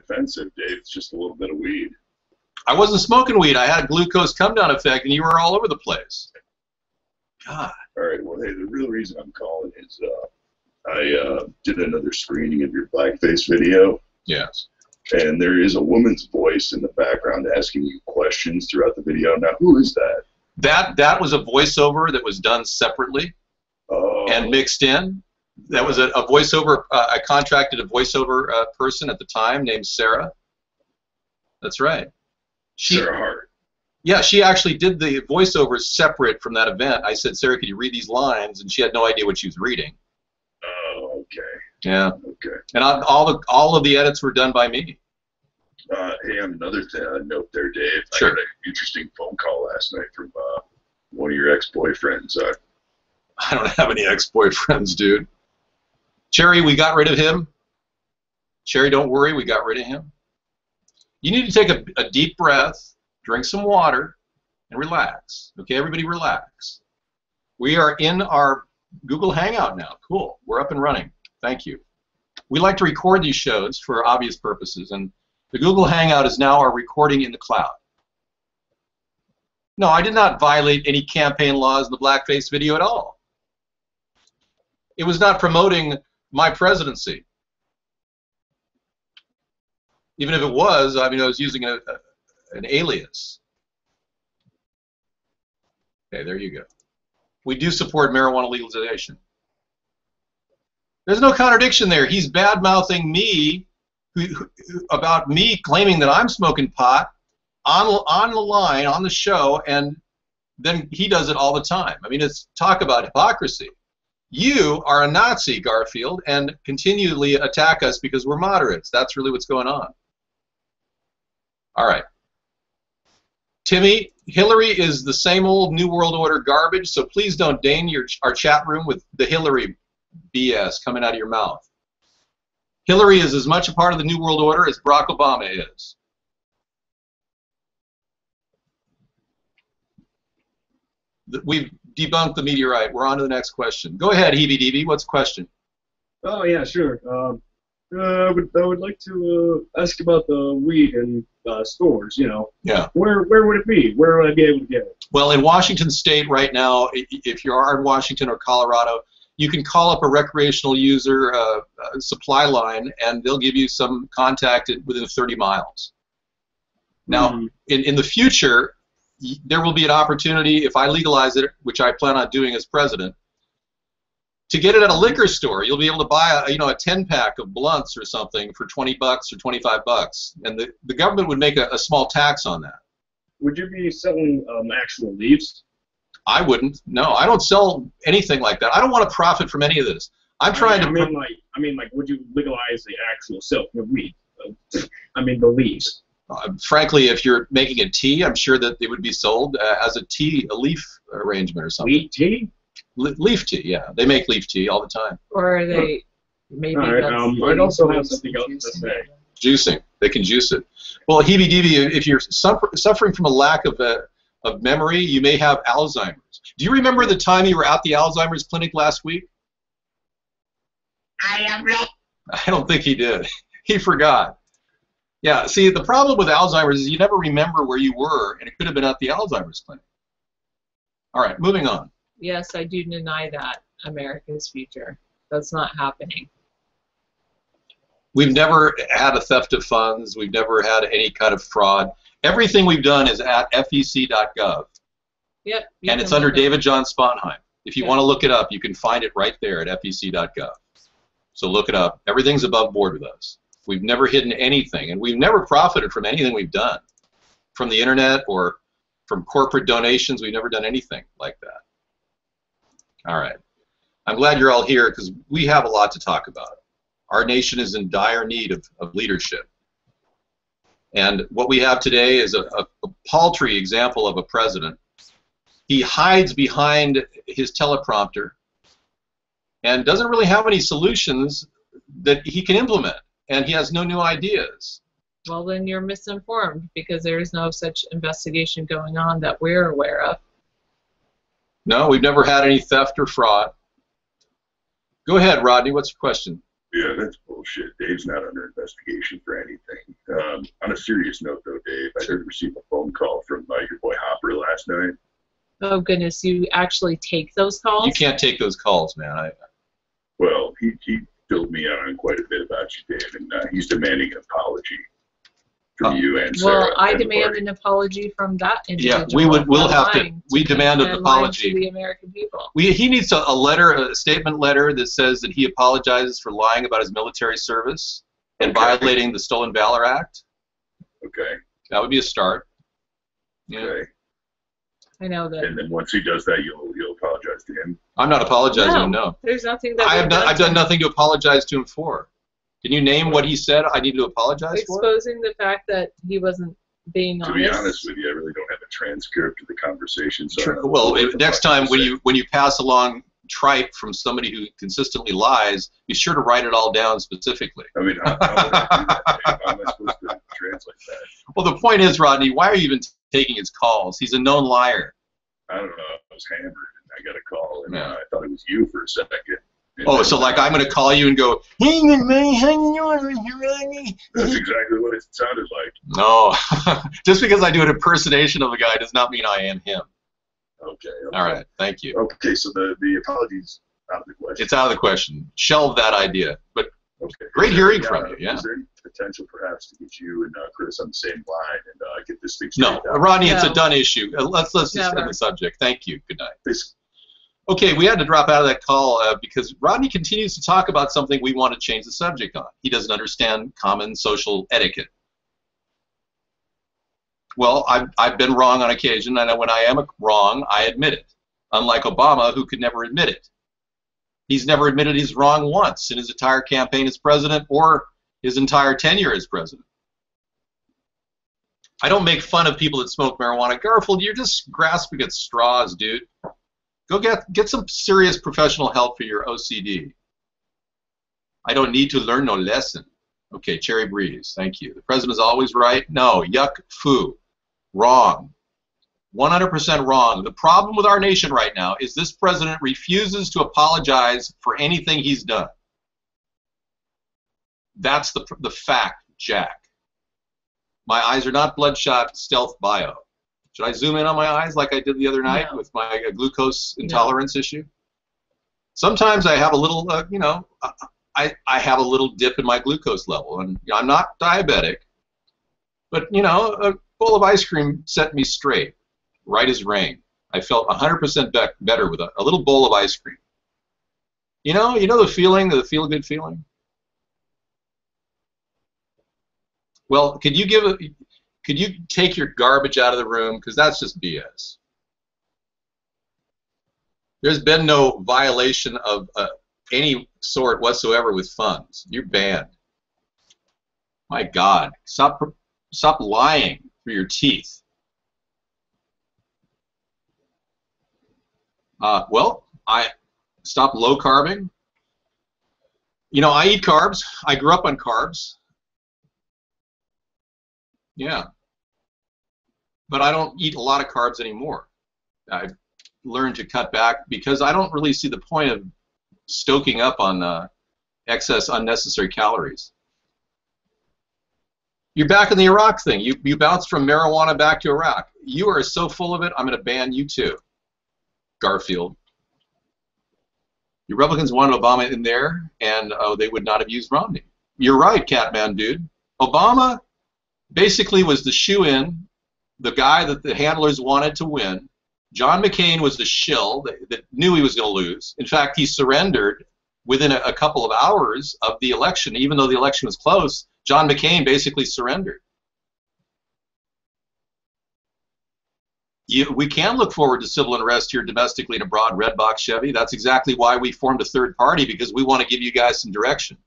defensive, Dave. It's just a little bit of weed. I wasn't smoking weed. I had a glucose come-down effect, and you were all over the place. God. All right, well, hey, the real reason I'm calling is I did another screening of your blackface video. Yes. And there is a woman's voice in the background asking you questions throughout the video. Now, who is that? That was a voiceover that was done separately and mixed in. That was a voiceover. I contracted a voiceover person at the time named Sarah. That's right. Sarah Hart. Yeah, she actually did the voiceover separate from that event. I said, Sarah, could you read these lines? And she had no idea what she was reading. Oh, okay. Yeah. Okay. And all of the edits were done by me. Hey, another note there, Dave. Sure. I got an interesting phone call last night from one of your ex-boyfriends. I don't have any ex-boyfriends, dude. Cherry, we got rid of him. Cherry, don't worry, we got rid of him. You need to take a deep breath, drink some water, and relax. Okay, everybody relax. We are in our Google Hangout now. Cool. We're up and running. Thank you. We like to record these shows for obvious purposes, and the Google Hangout is now our recording in the cloud. No, I did not violate any campaign laws in the blackface video at all. It was not promoting my presidency. Even if it was, I mean, I was using an alias. Okay, there you go. We do support marijuana legalization. There's no contradiction there. He's bad-mouthing me about me claiming that I'm smoking pot on the line, on the show, and then he does it all the time. I mean, it's talk about hypocrisy. You are a Nazi, Garfield, and continually attack us because we're moderates. That's really what's going on. All right. Timmy, Hillary is the same old New World Order garbage, so please don't deign our chat room with the Hillary BS coming out of your mouth. Hillary is as much a part of the New World Order as Barack Obama is. We've debunked the meteorite. We're on to the next question. Go ahead, Heebie-Deebie. What's the question? Oh, yeah, sure. I would like to ask about the weed in stores, you know. Yeah. Where would it be? Where would I be able to get it? Well, in Washington State right now, if you are in Washington or Colorado, you can call up a recreational user supply line, and they'll give you some contact within 30 miles. Now, in the future, there will be an opportunity, if I legalize it, which I plan on doing as president, to get it at a liquor store. You'll be able to buy a 10-pack of blunts or something for $20 or $25, and the government would make a small tax on that. Would you be selling actual leaves? I wouldn't. No, I don't sell anything like that. I don't want to profit from any of this. I'm trying to. I mean, would you legalize the actual sale of weed? I mean, the leaves. Frankly, if you're making a tea, I'm sure that it would be sold as a leaf arrangement or something. Wheat tea? Leaf tea, yeah. They make leaf tea all the time. Or are they maybe? All right, I'd also have something else to say. Juicing. They can juice it. Well, Heebie-Deebie, if you're suffering from a lack of memory, you may have Alzheimer's. Do you remember the time you were at the Alzheimer's clinic last week? I don't think he did. He forgot. Yeah, see, the problem with Alzheimer's is you never remember where you were, and it could have been at the Alzheimer's clinic. All right, moving on. Yes, I do deny that. America's future. That's not happening. We've never had a theft of funds. We've never had any kind of fraud. Everything we've done is at fec.gov. Yep. And it's under David John Sponheim. If you want to look it up, you can find it right there at fec.gov. So look it up. Everything's above board with us. We've never hidden anything, and we've never profited from anything we've done. From the internet or from corporate donations, we've never done anything like that. All right. I'm glad you're all here because we have a lot to talk about. Our nation is in dire need of leadership. And what we have today is a paltry example of a president. He hides behind his teleprompter and doesn't really have any solutions that he can implement. And he has no new ideas. Well, then you're misinformed because there is no such investigation going on that we're aware of. No, we've never had any theft or fraud. Go ahead, Rodney. What's your question? Yeah, that's bullshit. Dave's not under investigation for anything. On a serious note, though, Dave, I did receive a phone call from your boy Hopper last night. Oh goodness, you actually take those calls? You can't take those calls, man. Well, he filled me in on quite a bit about you, Dave, and he's demanding an apology from you and Sarah. Well, I demand an apology from that individual. Yeah, we'll have to. We demand an apology to the American people. He needs a statement letter that says that he apologizes for lying about his military service and violating the Stolen Valor Act. Okay. That would be a start. Yeah. Okay. I know that. And then once he does that, you'll apologize to him. I'm not apologizing. No. There's nothing that I've done nothing to apologize to him for. Can you name what he said I need to apologize for? Exposing the fact that he wasn't being honest. To be honest with you, I really don't have a transcript of the conversation. So well, next time when you pass along tripe from somebody who consistently lies, be sure to write it all down specifically. I mean, how would I do that, Dave? How am I supposed to translate that? Well, the point is, Rodney, why are you even taking his calls? He's a known liar. I don't know. I was hammered, and I got a call, and I thought it was you for a second. Oh, so like I'm going to call you and go, hey, man, how you doing, Rodney? That's exactly what it sounded like. No. Just because I do an impersonation of a guy does not mean I am him. Okay. All right. Thank you. Okay, so the apology's out of the question. It's out of the question. Shelve that idea. But okay. Great hearing from you, yeah. Is there any potential perhaps to get you and Chris on the same line and get this thing straightened No, out? Rodney, it's a done issue. Let's just end the subject. Thank you. Good night. Okay, we had to drop out of that call because Rodney continues to talk about something we want to change the subject on. He doesn't understand common social etiquette. Well, I've been wrong on occasion, and when I am wrong, I admit it. Unlike Obama, who could never admit it. He's never admitted he's wrong once in his entire campaign as president or his entire tenure as president. I don't make fun of people that smoke marijuana. Garfield, you're just grasping at straws, dude. Go get some serious professional help for your OCD. I don't need to learn no lesson. Okay, Cherry Breeze, thank you. The president is always right. No, yuck, foo. Wrong. 100% wrong. The problem with our nation right now is this president refuses to apologize for anything he's done. That's the fact, Jack. My eyes are not bloodshot stealth bio. Should I zoom in on my eyes like I did the other night with my glucose intolerance issue? Sometimes I have a little, I have a little dip in my glucose level, and I'm not diabetic, but a bowl of ice cream set me straight, right as rain. I felt 100% better with a little bowl of ice cream. You know the feeling, the feel-good feeling. Well, could you take your garbage out of the room? Because that's just BS. There's been no violation of any sort whatsoever with funds. You're banned. My God, stop lying through your teeth. Well, I stopped low carbing. I eat carbs. I grew up on carbs. Yeah. But I don't eat a lot of carbs anymore. I've learned to cut back because I don't really see the point of stoking up on excess unnecessary calories. You're back in the Iraq thing. You bounced from marijuana back to Iraq. You are so full of it, I'm going to ban you too, Garfield. The Republicans wanted Obama in there, and they would not have used Romney. You're right, Catman dude. Obama basically was the shoe-in, the guy that the handlers wanted to win. John McCain was the shill that knew he was going to lose. In fact, he surrendered within a couple of hours of the election. Even though the election was close, John McCain basically surrendered. We can look forward to civil unrest here domestically in a broad red box Chevy. That's exactly why we formed a third party, because we want to give you guys some direction.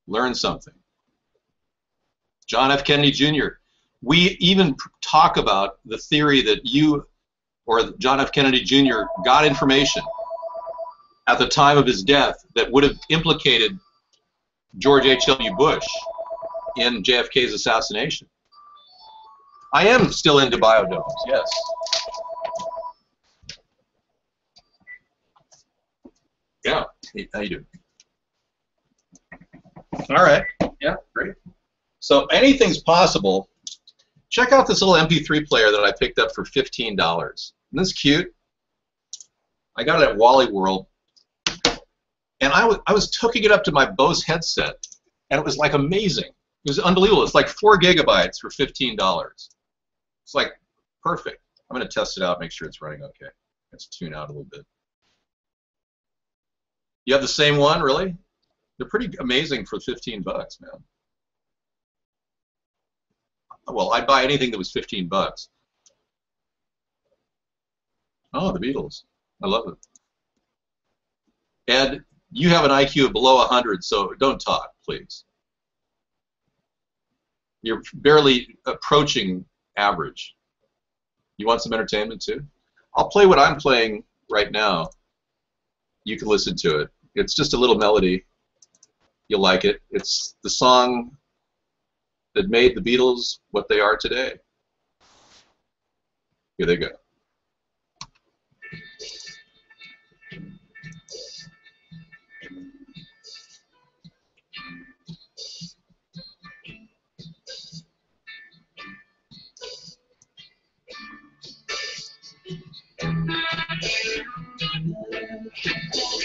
Learn something. John F. Kennedy Jr. We even talk about the theory that you or John F. Kennedy Jr. got information at the time of his death that would have implicated George H.W. Bush in JFK's assassination. I am still into biodomes, yes. Yeah, how you doing? All right. Yeah, great. So anything's possible. Check out this little MP3 player that I picked up for $15. Isn't this cute? I got it at Wally World. And I was hooking it up to my Bose headset, and it was like amazing. It was unbelievable. It's like 4 gigabytes for $15. It's like perfect. I'm going to test it out, make sure it's running okay. Let's tune out a little bit. You have the same one, really? They're pretty amazing for 15 bucks, man. Well, I'd buy anything that was 15 bucks. Oh, the Beatles. I love it. Ed, you have an IQ of below 100, so don't talk, please. You're barely approaching average. You want some entertainment, too? I'll play what I'm playing right now. You can listen to it. It's just a little melody. You'll like it. It's the song that made the Beatles what they are today. Here they go.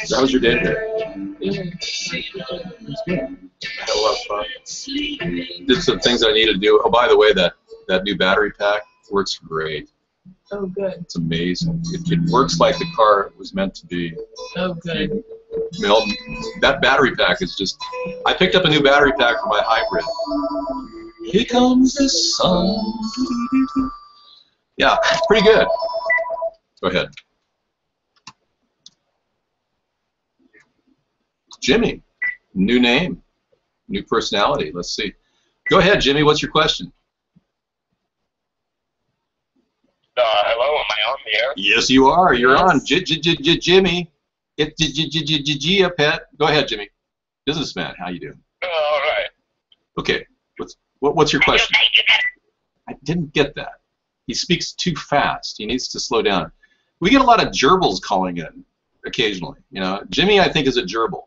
How was your day today? Yeah. I had a lot of fun. Did some things I needed to do. Oh, by the way, that new battery pack works great. Oh, good. It's amazing. It works like the car was meant to be. Oh, good. Milton, that battery pack is just... I picked up a new battery pack for my hybrid. Here comes the sun. Yeah, pretty good. Go ahead. Jimmy, new name, new personality. Let's see. Go ahead, Jimmy. What's your question? Hello, am I on the air? Yes, you are. You're on. Jimmy. It's pet. Go ahead, Jimmy. Businessman, how you doing? All right. Okay. What's your question? I didn't get that. He speaks too fast. He needs to slow down. We get a lot of gerbils calling in occasionally. You know, Jimmy, I think, is a gerbil.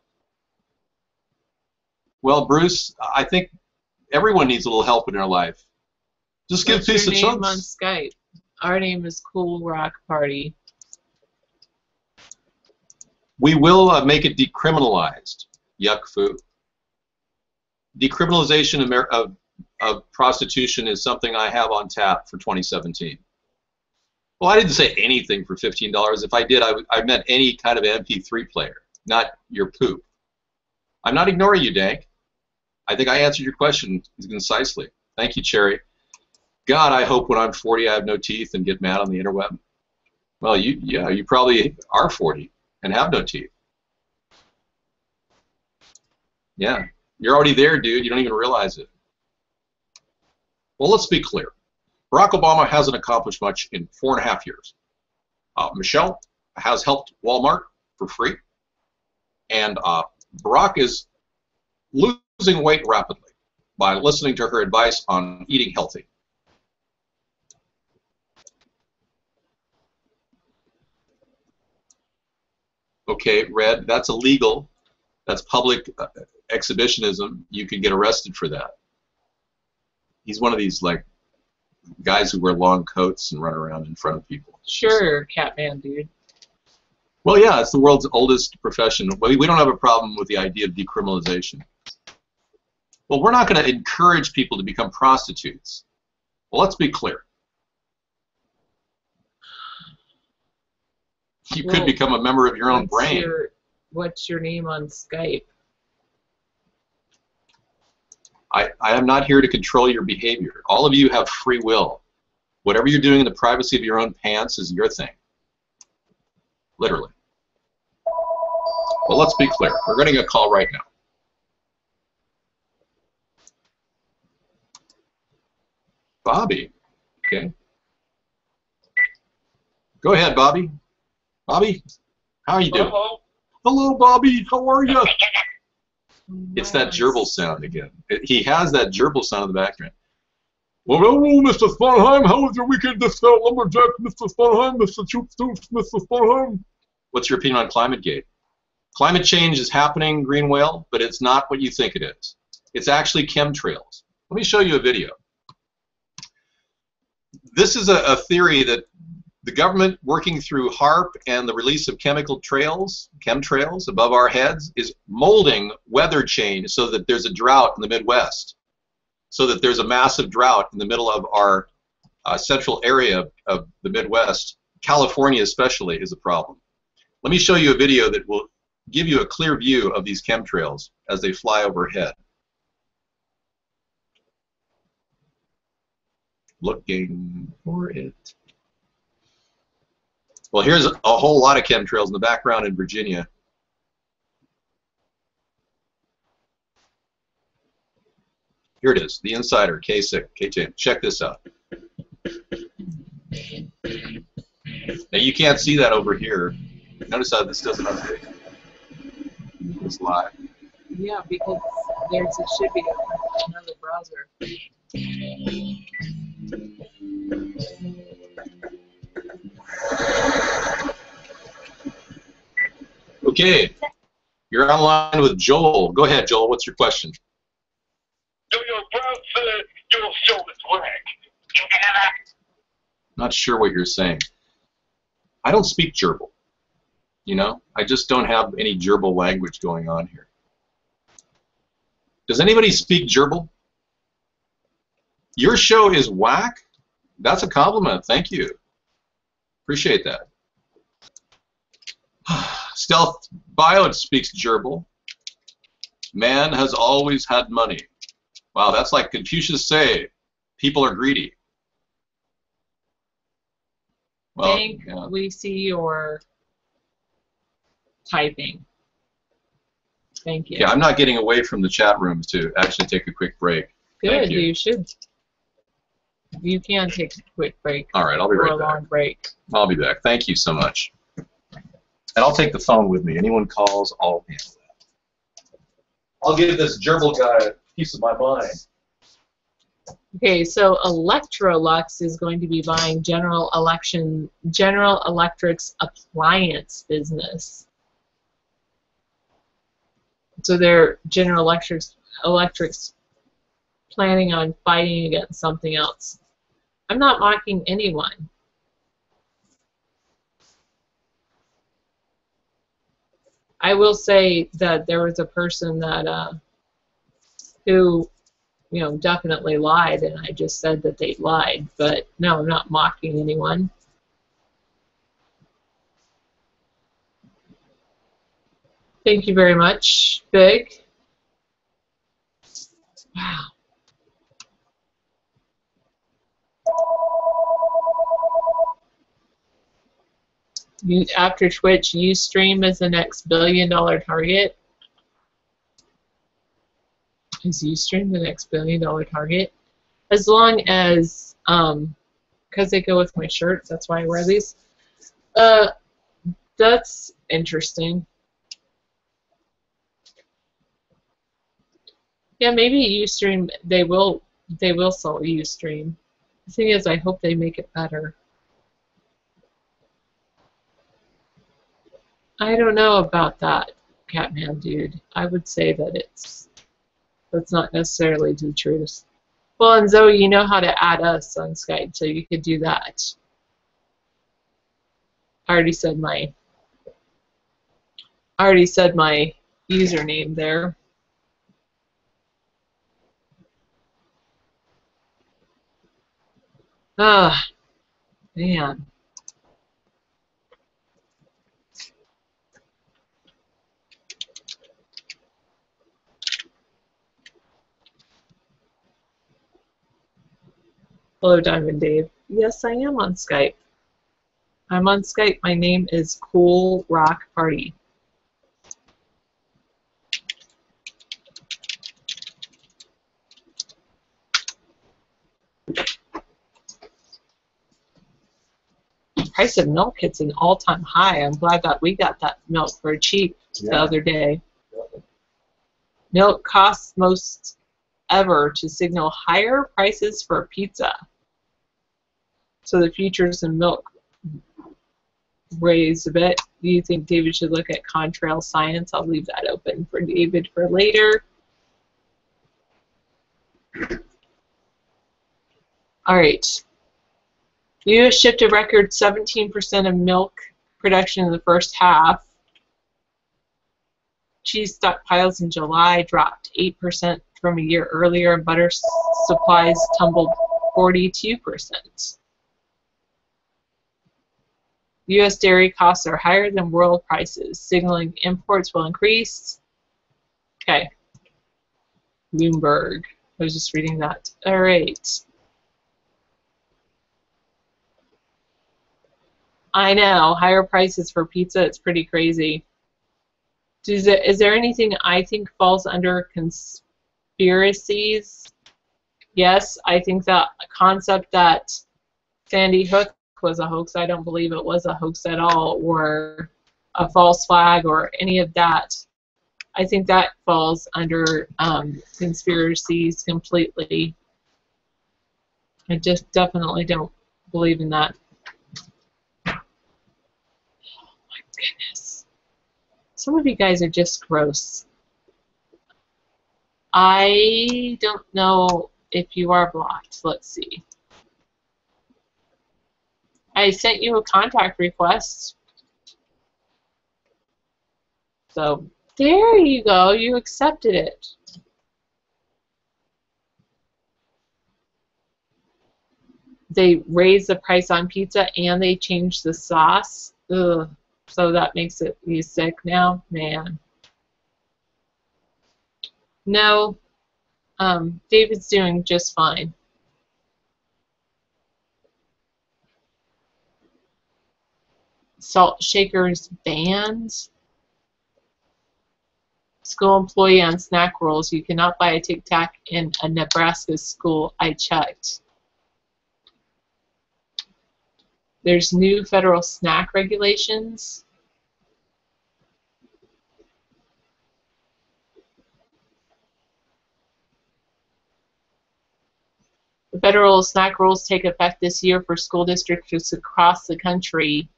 Well, Bruce, I think everyone needs a little help in their life. Just give peace a chance. What's your name on chance. Skype? Our name is Cool Rock Party. We will make it decriminalized. Yuck foo. Decriminalization of prostitution is something I have on tap for 2017. Well, I didn't say anything for $15. If I did, I meant any kind of MP3 player, not your poop. I'm not ignoring you, Dank. I think I answered your question concisely. Thank you, Cherry. God, I hope when I'm 40 I have no teeth and get mad on the interweb. Well, you probably are 40 and have no teeth. Yeah, you're already there, dude. You don't even realize it. Well, let's be clear. Barack Obama hasn't accomplished much in 4.5 years. Michelle has helped Walmart for free. And Barack is losing weight rapidly by listening to her advice on eating healthy. Okay, Red, that's illegal. That's public exhibitionism. You can get arrested for that. He's one of these, like, guys who wear long coats and run around in front of people. Sure, Catman, dude. Well, yeah, it's the world's oldest profession. We don't have a problem with the idea of decriminalization. Well, we're not going to encourage people to become prostitutes. Well, let's be clear. You could become a member of your own brain. What's your name on Skype? I am not here to control your behavior. All of you have free will. Whatever you're doing in the privacy of your own pants is your thing. Literally. Well, let's be clear. We're getting a call right now. Bobby. Okay. Go ahead, Bobby. Bobby, how are you doing? Hello. Hello, Bobby. How are you? It's that gerbil sound again. He has that gerbil sound in the background. Well, hello, Mr. Sponheim. How was your weekend, this lumberjack, Mr. Sponheim, Mr. Choop-Stoops, Mr. Sponheim? What's your opinion on ClimateGate? Climate change is happening, Green Whale, but it's not what you think it is. It's actually chemtrails. Let me show you a video. This is a theory that the government, working through HAARP and the release of chemtrails above our heads, is molding weather change so that there's a drought in the Midwest, so that there's a massive drought in the middle of our central area of the Midwest. California especially is a problem. Let me show you a video that will give you a clear view of these chemtrails as they fly overhead. Looking for it. Well, here's a whole lot of chemtrails in the background in Virginia. Here it is, the Insider, K6, K10. Check this out. Now you can't see that over here. Notice how this doesn't update. It's live. Yeah, because it should be another browser. Okay, you're online with Joel. Go ahead, Joel. What's your question? Your browser, your show is whack. Not sure what you're saying. I don't speak gerbil. You know, I just don't have any gerbil language going on here. Does anybody speak gerbil? Your show is whack? That's a compliment. Thank you. Appreciate that. Stealth Bio speaks gerbil. Man has always had money. Wow, that's like Confucius say, people are greedy. Well, Think we see your typing. Thank you. yeah, I'm not getting away from the chat rooms to actually take a quick break. Good, Thank you. you should. You can take a quick break. All right, I'll be or right a back. long break. I'll be back. Thank you so much. And I'll take the phone with me. Anyone calls, I'll handle that. I'll give this gerbil guy a piece of my mind. Okay, so Electrolux is going to be buying General Electric's appliance business. So they're General Electric's planning on fighting against something else. I'm not mocking anyone. I will say that there was a person that who, you know, definitely lied, and I just said that they lied. But no, I'm not mocking anyone. Thank you very much, Big. Wow. After Twitch, Ustream is the next billion-dollar target. Is Ustream the next billion-dollar target? As long as, because they go with my shirts, that's why I wear these. That's interesting. Yeah, maybe Ustream, they will sell Ustream. The thing is, I hope they make it better. I don't know about that, Catman dude. I would say that that's not necessarily the truth. Well, and Zoe, you know how to add us on Skype, so you could do that. I already said my username there. Ah, man. Hello, Diamond Dave. Yes, I am on Skype. I'm on Skype. My name is Cool Rock Party. Price of milk hits an all-time high. I'm glad that we got that milk for cheap the other day. Milk costs most ever to signal higher prices for pizza. So the futures in milk raise a bit. Do you think David should look at contrail science? I'll leave that open for David for later. All right. The U.S. shipped a record 17% of milk production in the first half. Cheese stockpiles in July dropped 8% from a year earlier, and butter supplies tumbled 42%. U.S. dairy costs are higher than world prices, signaling imports will increase. Okay. Bloomberg. I was just reading that. All right. I know. Higher prices for pizza. It's pretty crazy. Is there anything I think falls under conspiracies? Yes, I think that concept that Sandy Hook was a hoax. I don't believe it was a hoax at all, or a false flag, or any of that. I think that falls under conspiracies completely. I just definitely don't believe in that. Oh my goodness. Some of you guys are just gross. I don't know if you are blocked. Let's see. I sent you a contact request. So there you go. You accepted it. They raised the price on pizza and they changed the sauce. Ugh. So that makes you sick now? Man. No. David's doing just fine. Salt shakers banned. School employee on snack rolls. You cannot buy a Tic Tac in a Nebraska school. I checked. There's new federal snack regulations. The federal snack rules take effect this year for school districts across the country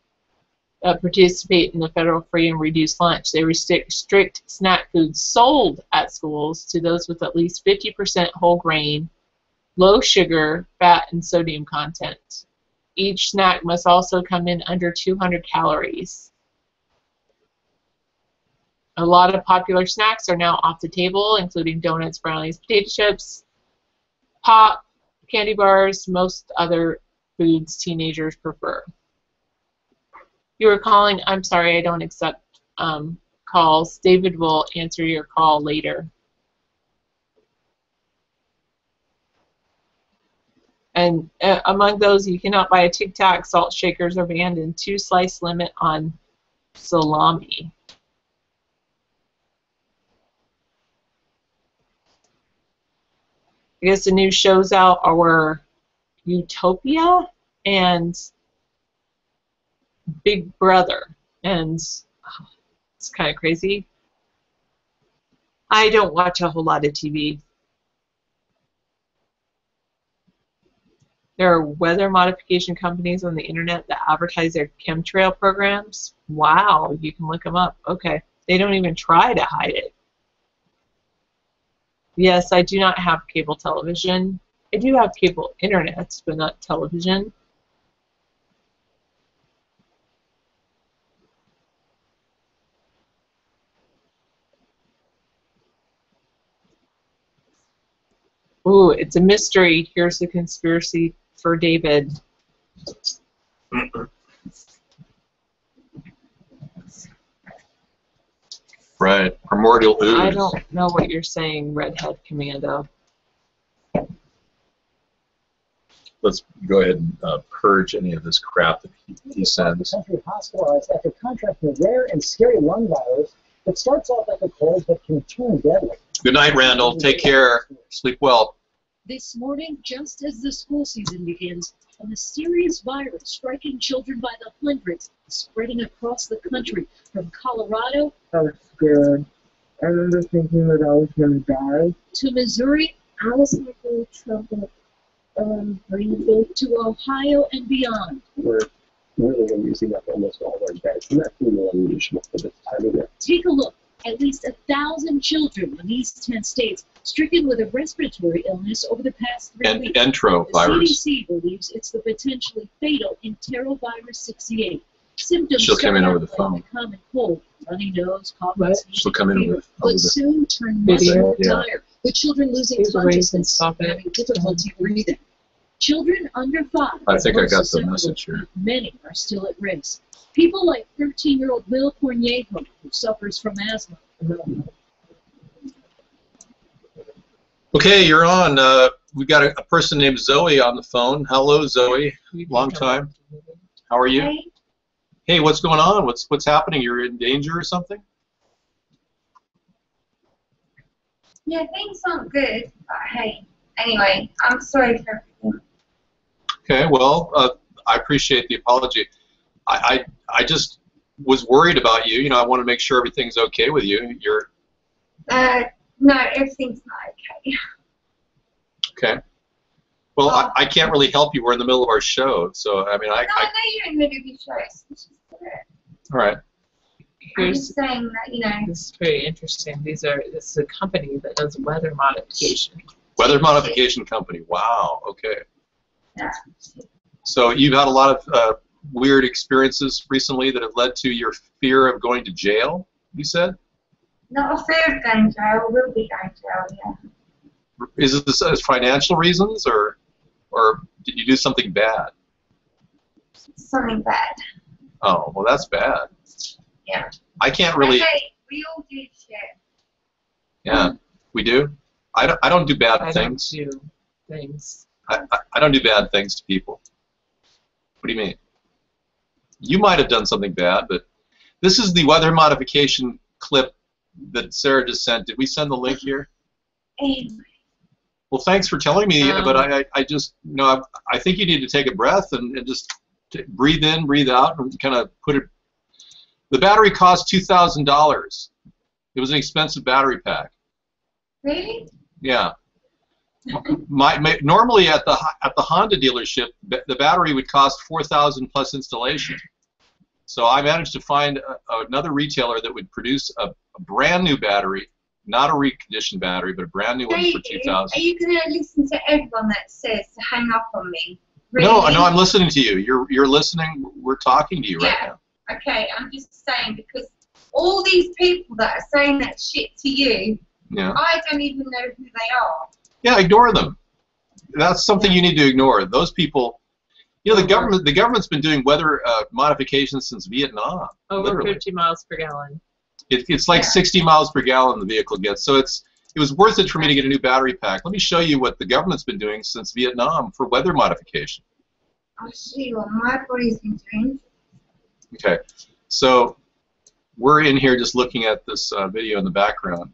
that participate in the federal free and reduced lunch. They restrict snack foods sold at schools to those with at least 50% whole grain, low sugar, fat, and sodium content. Each snack must also come in under 200 calories. A lot of popular snacks are now off the table, including donuts, brownies, potato chips, pop, candy bars, most other foods teenagers prefer. You were calling. I'm sorry, I don't accept calls. David will answer your call later. And among those, you cannot buy a Tic Tac. Salt shakers are banned, and 2-slice limit on salami. I guess the new shows out are Utopia and Big Brother, and it's kind of crazy. I don't watch a whole lot of TV. There are weather modification companies on the internet that advertise their chemtrail programs. Wow, you can look them up. Okay, they don't even try to hide it. Yes, I do not have cable television. I do have cable internet, but not television. Ooh, it's a mystery. Here's the conspiracy for David. Right. Primordial ooze. I don't know what you're saying, Redhead Commando. Let's go ahead and purge any of this crap that he sends. The country hospitalized after contracting a rare and scary lung virus that starts off like a cold but can turn deadly. Good night, Randall. Take care. Sleep well. This morning, just as the school season begins, a mysterious virus striking children by the hundreds, spreading across the country from Colorado. I was scared. I remember thinking that I was going to die. To Missouri. I was in really trouble. To Ohio and beyond. We're really using up almost all our beds, and that's a little unusual for this time of year. Take a look. At least 1,000 children in these 10 states stricken with a respiratory illness over the past 3 weeks. Enterovirus. The CDC believes it's the potentially fatal enterovirus 68. Symptoms She'll come in start over the out phone. like a common cold, runny nose, cough, What? sneezing, She'll come in fever, over the but soon turn much Video. more Yeah. dire, with children losing Here's a reason, consciousness stop and it. having difficulty breathing. Children under 5 I think I most got the susceptible, message here. Many are still at risk. People like 13-year-old Will Cornejo, who suffers from asthma. Okay, you're on. We've got a person named Zoe on the phone. Hello, Zoe. Long time. How are you? Hey, Hey, what's going on? What's happening? You're in danger or something? yeah, things aren't good, but hey, anyway, I'm sorry for everything. Okay, well, I appreciate the apology. I just was worried about you. You know, I want to make sure everything's okay with you. You're No, everything's not okay. okay. Well, I can't really help you. We're in the middle of our show, so I mean, No, I know you're in the middle of your show. It's just all right. I'm Here's just saying that, you know. this is very interesting. This is a company that does weather modification. Weather modification company. Wow. Okay. Yeah. So you've had a lot of weird experiences recently that have led to your fear of going to jail. You said. Not a fear of going to jail. We'll be going to jail, yeah. Is this as financial reasons, or did you do something bad? Something bad. Oh, well, that's bad. Yeah. I can't really. Hey, we all do shit. Yeah, we do. I don't do bad I don't things. do things. I don't do bad things to people. What do you mean? You might have done something bad, but this is the weather modification clip that Sarah just sent. Did we send the link here? Anyway. Well, thanks for telling me, but I just, you know, I think you need to take a breath and just breathe in, breathe out, and kind of put it. The battery cost $2,000. It was an expensive battery pack. Really? Yeah. Normally at the Honda dealership, the battery would cost $4,000 plus installation. So I managed to find another retailer that would produce a brand new battery, not a reconditioned battery, but a brand new one for $2,000. Are you going to listen to everyone that says to hang up on me? Really? No, I'm listening to you. You're listening. We're talking to you right now. Okay, I'm just saying, because all these people that are saying that shit to you, Yeah. I don't even know who they are. Yeah, ignore them. That's something you need to ignore. Those people, you know, the government's been doing weather modifications since Vietnam. Over literally. 50 miles per gallon. It's like 60 miles per gallon the vehicle gets. So it was worth it for me to get a new battery pack. Let me show you what the government's been doing since Vietnam for weather modification. I'll show you what my body's been doing. Okay, so we're in here just looking at this video in the background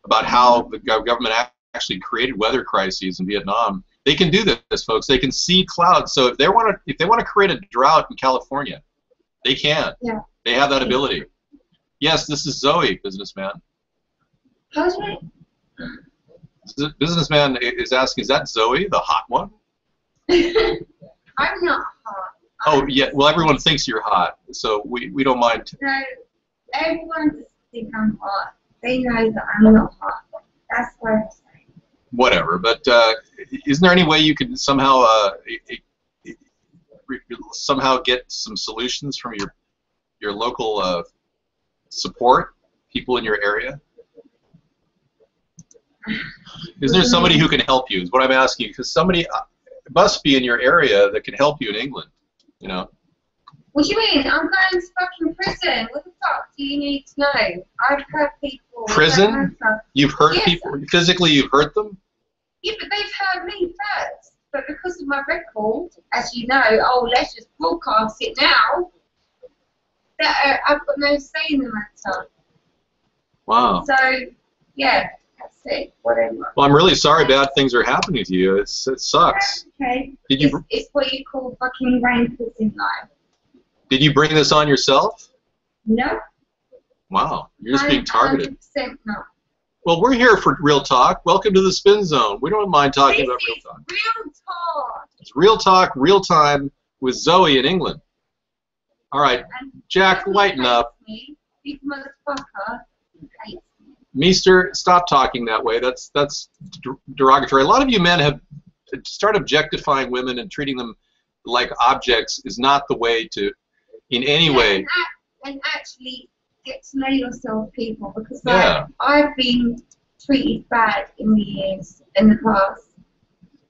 about how the government actually created weather crises in Vietnam. They can do this, folks. They can see clouds. So if they want to create a drought in California, they can. Yeah. They have that ability. Yes, this is Zoe, businessman. How's it? The businessman is asking, is that Zoe, the hot one? I'm not hot. Oh, yeah. Well, everyone thinks you're hot, so we don't mind. No, everyone just thinks I'm hot. They know that I'm not hot. That's what I'm saying. Whatever. But isn't there any way you could somehow get some solutions from your local support, people in your area? Is there somebody who can help you? Is what I'm asking. Because somebody must be in your area that can help you in England. You know. What do you mean? I'm going to fucking prison. What the fuck do you need to know? I've hurt people. Prison? You've hurt Yes. people physically. You've hurt them. Yeah, but they've hurt me first. But because of my record, as you know, oh, let's just broadcast it now. That I've got no say in the matter. Wow. So, yeah, that's it. Whatever. Well, I'm really sorry bad things are happening to you. It sucks. Okay. Did you It's what you call fucking rankers in life. did you bring this on yourself? No. Wow, you're just being targeted. 100% no. Well, we're here for Real Talk. Welcome to the Spin Zone. We don't mind talking about Real Talk. Real talk. It's Real Talk, real time with Zoe in England. All right, And Jack, let me lighten text up. Me, you motherfucker. Meester, stop talking that way. That's derogatory. A lot of you men have start objectifying women and treating them like objects is not the way to, in any way. And actually get to know yourself, people, because Yeah. I've been treated bad in the past.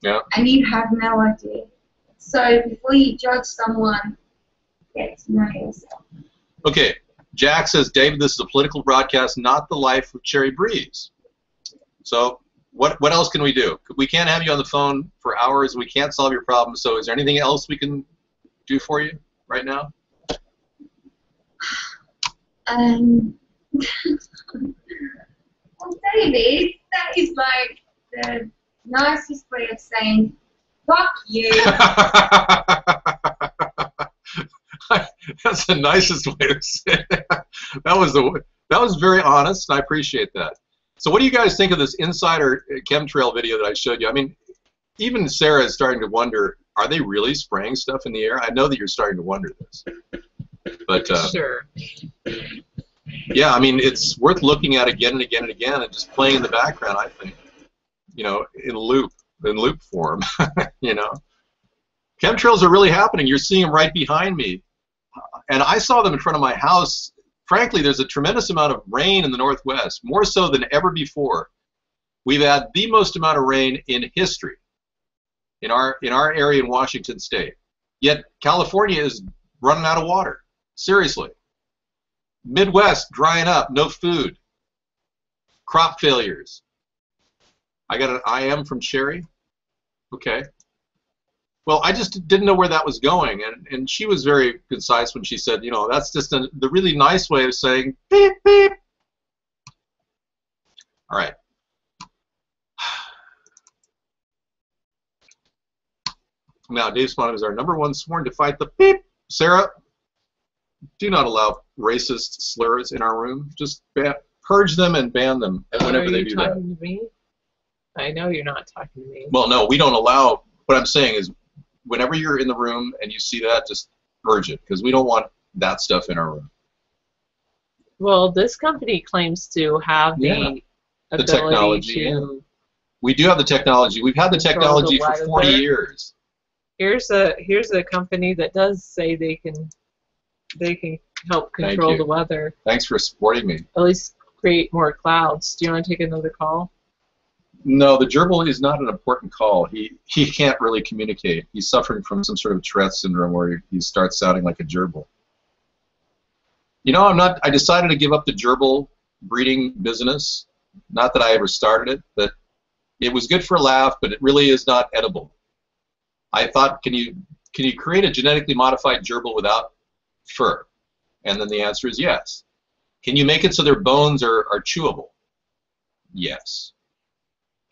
Yeah. And you have no idea. So before you judge someone, get to know yourself. Okay, Jack says, David, this is a political broadcast, not the life of Cherry Breeze. So what else can we do? We can't have you on the phone for hours. We can't solve your problem. So is there anything else we can do for you right now? Well, David, that is like the nicest way of saying, fuck you. That's the nicest way to say it. That was very honest, and I appreciate that. So what do you guys think of this insider chemtrail video that I showed you? I mean, even Sarah is starting to wonder, are they really spraying stuff in the air? I know that you're starting to wonder this. But Sure. yeah, I mean, it's worth looking at again and again and again and just playing in the background, I think. You know, in loop form, you know. Chemtrails are really happening. You're seeing them right behind me. And I saw them in front of my house. Frankly, there's a tremendous amount of rain in the Northwest, more so than ever before. We've had the most amount of rain in history in our area in Washington State. Yet California is running out of water. Seriously. Midwest drying up, no food. Crop failures. I got an I am from Sherry. Okay. Well, I just didn't know where that was going, and she was very concise when she said, you know, that's just the really nice way of saying beep, beep. All right. Now, Dave Swanham is our #1 sworn to fight the beep. Sarah, do not allow racist slurs in our room. Just purge them and ban them whenever they do that. Are you talking to me? I know you're not talking to me. Well, no, we don't allow. What I'm saying is, whenever you're in the room and you see that, just purge it, because we don't want that stuff in our room. Well, this company claims to have the ability technology. to. We do have the technology. We've had the Control technology the for 40 weather. years. Here's a company that does say they can help Thank control you. the weather. Thanks for supporting me. At least create more clouds. Do you want to take another call? No, the gerbil is not an important call. He can't really communicate. He's suffering from some sort of Tourette syndrome where he starts sounding like a gerbil. You know, I decided to give up the gerbil breeding business. Not that I ever started it, but it was good for a laugh, but it really is not edible. I thought, can you create a genetically modified gerbil without fur? And then the answer is yes. Can you make it so their bones are chewable? Yes.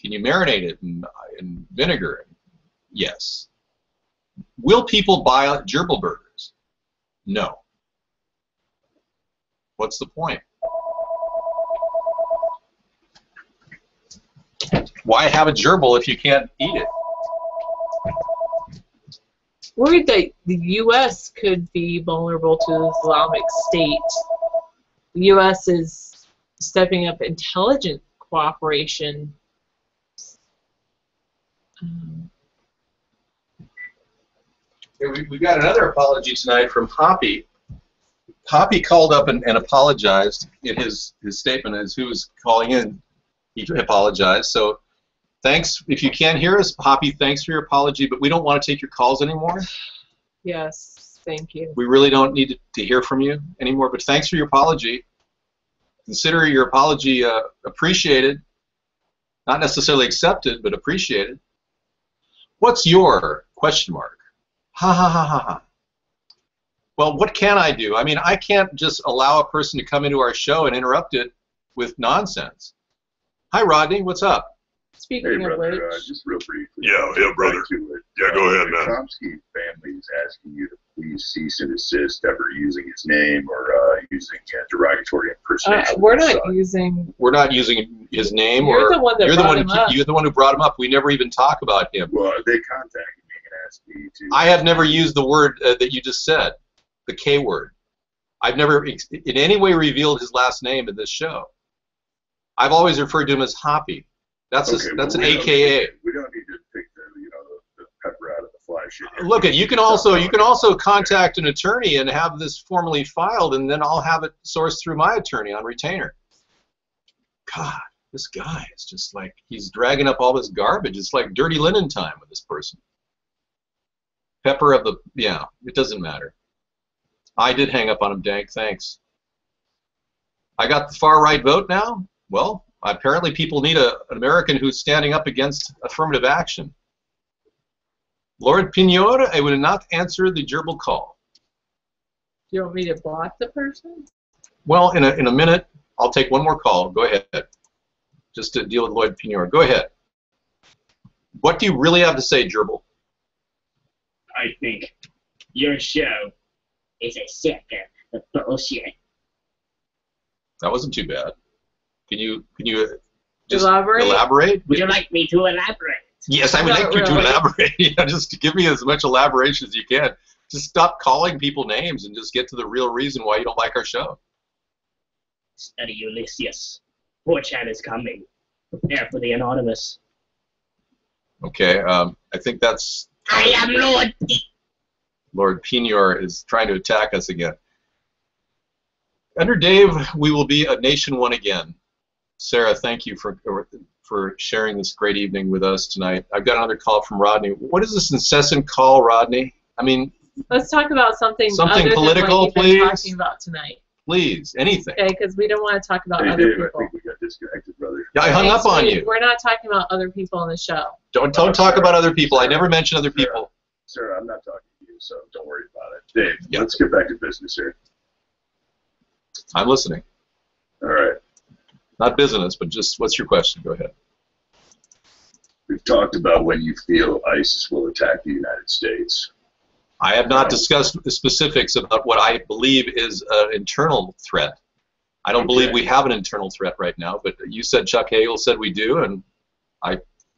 Can you marinate it in vinegar? Yes. Will people buy gerbil burgers? No. What's the point? Why have a gerbil if you can't eat it? Worried that the U.S. could be vulnerable to Islamic State. The U.S. is stepping up intelligence cooperation. We got another apology tonight from Hoppy. Hoppy called up and apologized in his statement as who was calling in. He apologized. So thanks. If you can't hear us, Hoppy, thanks for your apology, but we don't want to take your calls anymore. Yes, thank you. We really don't need to hear from you anymore, but thanks for your apology. Consider your apology appreciated. Not necessarily accepted, but appreciated. What's your question mark? Ha ha ha ha ha. Well, what can I do? I mean, I can't just allow a person to come into our show and interrupt it with nonsense. Hi, Rodney. What's up? Speaking Hey, of brother, which, just real briefly. Yeah, brother. Back to it. Yeah, go ahead, the man. Chomsky family is asking you to please cease and desist ever using his name or using derogatory impersonation. we're of his not son. using. We're not using his name. You're the one that brought him up. You're the one who brought him up. We never even talk about him. Well, they contacted me and asked me to. I have never used the word that you just said, the K word. I've never in any way revealed his last name in this show. I've always referred to him as Hoppy. That's Okay, that's an well, AKA. We don't need to pick the pepper out of the fly shit here. Look, you can also contact an attorney and have this formally filed, and then I'll have it sourced through my attorney on retainer. God, this guy is just like, he's dragging up all this garbage. It's like dirty linen time with this person. Pepper of the, yeah, it doesn't matter. I did hang up on him, Dank, thanks. I got the far right vote now? Well, apparently people need an American who's standing up against affirmative action. Lord Pignor, I will not answer the gerbil call. Do you want me to block the person? Well, in a minute, I'll take one more call. Go ahead. Just to deal with Lloyd Pignor. Go ahead. What do you really have to say, gerbil? I think your show is a sack of bullshit. That wasn't too bad. Can you just elaborate? Would you like me to elaborate? Yes, I would like you to elaborate. Just give me as much elaboration as you can. Just stop calling people names and just get to the real reason why you don't like our show. Study Ulysses. 4chan is coming. Prepare for the anonymous. Okay, I think that's... I am Lord Lord Pignor is trying to attack us again. Under Dave, we will be a nation one again. Sarah, thank you for sharing this great evening with us tonight. I've got another call from Rodney. What is this incessant call, Rodney? I mean... Let's talk about something other political, than what you've please. been talking about tonight. Please, anything. Okay, because we don't want to talk about Hey, other Dave, I people. think we got disconnected, brother. Yeah, I hung up on you. We're not talking about other people on the show. Don't talk about other people. I never mention other people. Sarah, I'm not talking to you, so don't worry about it. Dave, let's get back to business here. I'm listening. All right. Not business, but just what's your question? Go ahead. We've talked about when you feel ISIS will attack the United States. I have not discussed the specifics about what I believe is an internal threat. I don't believe we have an internal threat right now, but you said Chuck Hagel said we do, and I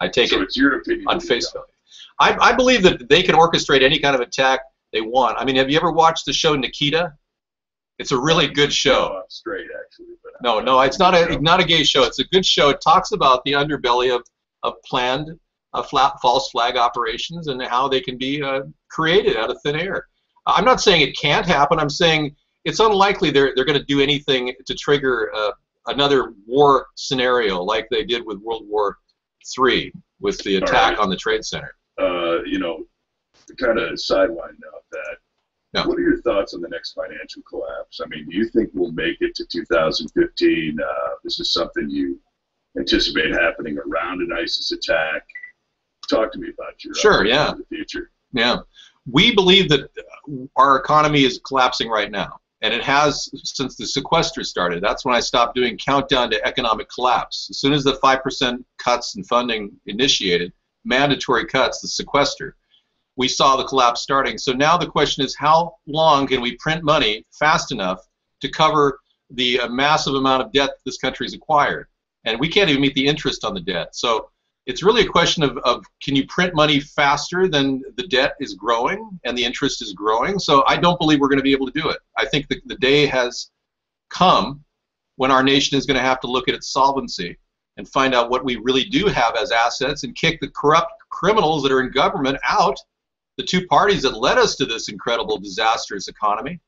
take it it's your opinion on face value. I believe that they can orchestrate any kind of attack they want. I mean, have you ever watched the show Nikita? It's a really good show. No, I'm straight, actually. But no, it's not a gay show. It's a good show. It talks about the underbelly of planned false flag operations and how they can be created out of thin air. I'm not saying it can't happen. I'm saying it's unlikely they're going to do anything to trigger another war scenario like they did with World War III with the attack on the Trade Center. To kind of sideline that, what are your thoughts on the next financial collapse? I mean, do you think we'll make it to 2015? This is something you anticipate happening around an ISIS attack? Talk to me about your the future. Yeah, we believe that our economy is collapsing right now, and it has since the sequester started. That's when I stopped doing countdown to economic collapse. As soon as the 5% cuts in funding initiated, mandatory cuts, the sequester, we saw the collapse starting. So now the question is, how long can we print money fast enough to cover the massive amount of debt this country's acquired? And we can't even meet the interest on the debt. So it's really a question of can you print money faster than the debt is growing and the interest is growing? So I don't believe we're going to be able to do it. I think the day has come when our nation is going to have to look at its solvency and find out what we really do have as assets and kick the corrupt criminals that are in government out, the two parties that led us to this incredible, disastrous economy,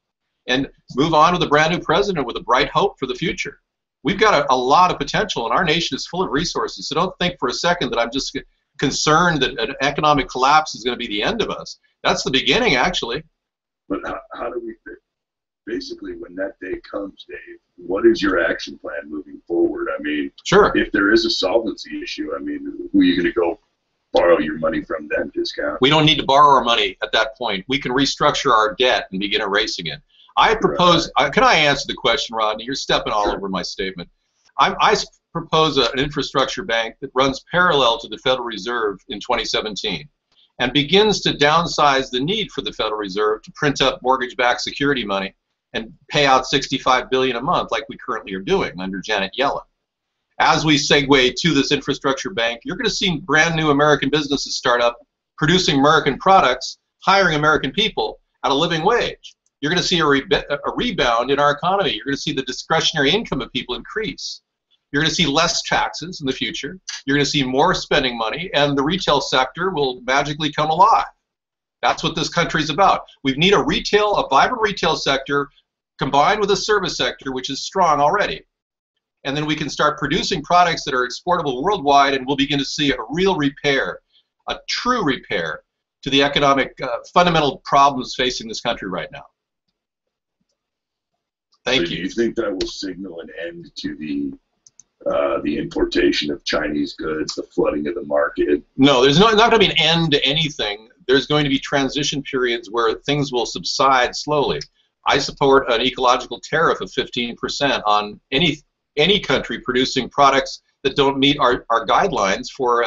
and move on with a brand new president with a bright hope for the future. We've got a lot of potential, and our nation is full of resources. So don't think for a second that I'm just concerned that an economic collapse is going to be the end of us. That's the beginning, actually. But how do we, basically, when that day comes, Dave, what is your action plan moving forward? I mean, if there is a solvency issue, I mean, who are you going to go borrow your money from then, discount? We don't need to borrow our money at that point. We can restructure our debt and begin erasing it. I propose, can I answer the question, Rodney? You're stepping all over my statement. I propose an infrastructure bank that runs parallel to the Federal Reserve in 2017 and begins to downsize the need for the Federal Reserve to print up mortgage-backed security money and pay out $65 billion a month like we currently are doing under Janet Yellen. As we segue to this infrastructure bank, you're going to see brand new American businesses start up, producing American products, hiring American people at a living wage. You're going to see a rebound in our economy. You're going to see the discretionary income of people increase. You're going to see less taxes in the future. You're going to see more spending money, and the retail sector will magically come alive. That's what this country's about. We need a vibrant retail sector combined with a service sector, which is strong already. And then we can start producing products that are exportable worldwide, and we'll begin to see a real repair, a true repair to the economic fundamental problems facing this country right now. Thank you. Do you think that will signal an end to the importation of Chinese goods, the flooding of the market? No, there's not going to be an end to anything. There's going to be transition periods where things will subside slowly. I support an ecological tariff of 15% on any country producing products that don't meet our guidelines for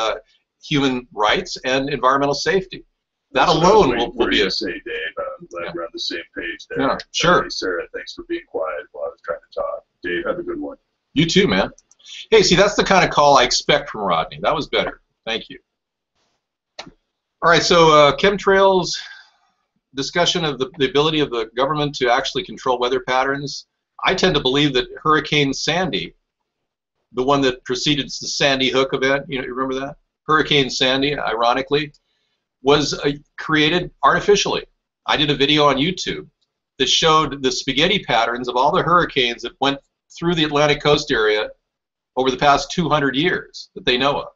human rights and environmental safety. That alone will be a... say, Dave. I'm glad we're on the same page there. Yeah, sure. Hey, Sarah, thanks for being quiet while I was trying to talk. Dave, have a good one. You too, man. Hey, see, that's the kind of call I expect from Rodney. That was better. Thank you. All right, so chemtrails, discussion of the ability of the government to actually control weather patterns. I tend to believe that Hurricane Sandy, the one that preceded the Sandy Hook event, you remember that? Hurricane Sandy, ironically, was created artificially. I did a video on YouTube that showed the spaghetti patterns of all the hurricanes that went through the Atlantic coast area over the past 200 years that they know of.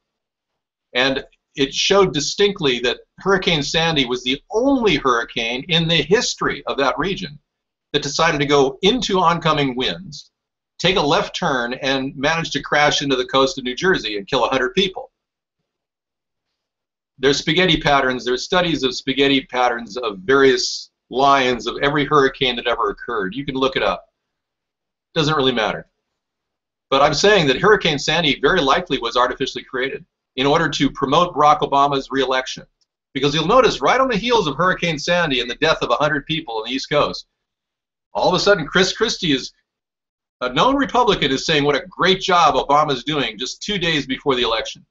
And it showed distinctly that Hurricane Sandy was the only hurricane in the history of that region that decided to go into oncoming winds, take a left turn, and manage to crash into the coast of New Jersey and kill 100 people. There's spaghetti patterns, there's studies of spaghetti patterns of various lines of every hurricane that ever occurred. You can look it up. Doesn't really matter. But I'm saying that Hurricane Sandy very likely was artificially created in order to promote Barack Obama's re-election. Because you'll notice right on the heels of Hurricane Sandy and the death of 100 people on the East Coast, all of a sudden Chris Christie, is a known Republican, is saying what a great job Obama's doing just 2 days before the election.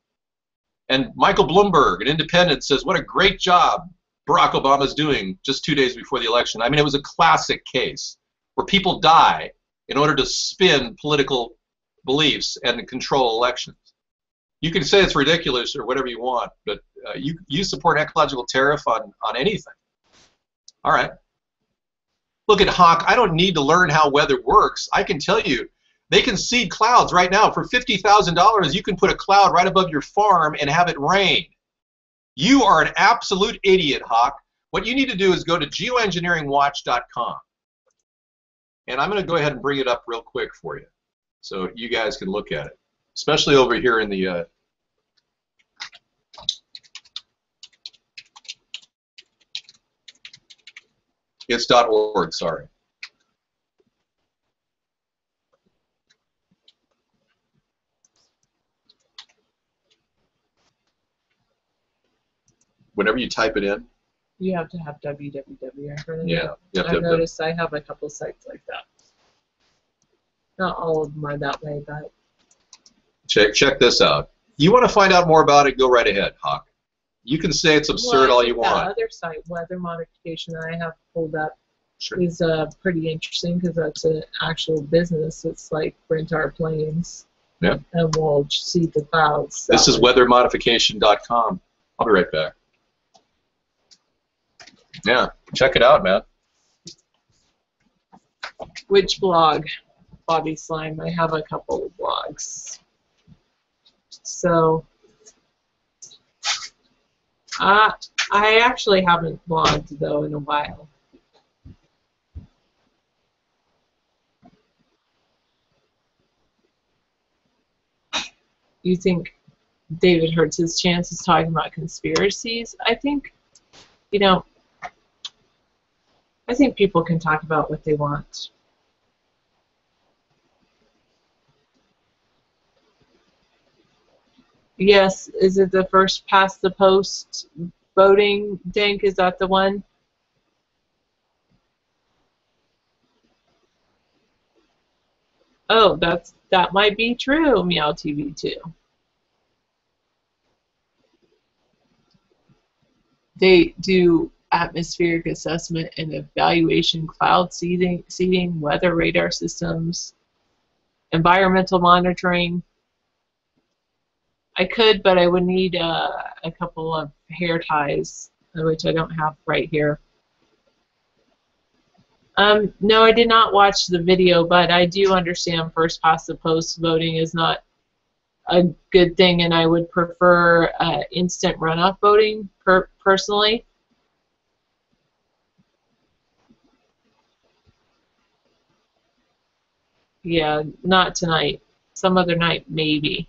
And Michael Bloomberg, an independent, says what a great job Barack Obama's doing just 2 days before the election. I mean, it was a classic case where people die in order to spin political beliefs and control elections. You can say it's ridiculous or whatever you want, but you support ecological tariff on anything. All right. Look at Hawk. I don't need to learn how weather works. I can tell you, they can seed clouds right now. For $50,000, you can put a cloud right above your farm and have it rain. You are an absolute idiot, Hawk. What you need to do is go to geoengineeringwatch.com. And I'm going to go ahead and bring it up real quick for you so you guys can look at it, especially over here in the it's .org, sorry. Whenever you type it in, you have to have www for them. Yeah, you have to I've noticed I have a couple sites like that. Not all of them are that way, but check this out. You want to find out more about it? Go right ahead, Hawk. You can say it's absurd all you want. That other site, weather modification, that I have pulled up, sure, is pretty interesting because that's an actual business. It's like rent our planes. Yeah. And we'll see the clouds. This is weathermodification.com. I'll be right back. Yeah, check it out, man. Which blog? Bobby Slime. I have a couple of blogs. So, I actually haven't blogged, though, in a while. You think David hurts his chances talking about conspiracies? I think, you know, I think people can talk about what they want. Yes, is it the first past the post voting, Dink? Is that the one? Oh, that might be true, Meow TV 2. They do atmospheric assessment and evaluation, cloud seeding, weather radar systems, environmental monitoring. I could, but I would need a couple of hair ties, which I don't have right here. No, I did not watch the video, but I do understand first past the post voting is not a good thing, and I would prefer instant runoff voting personally. Yeah, not tonight. Some other night, maybe.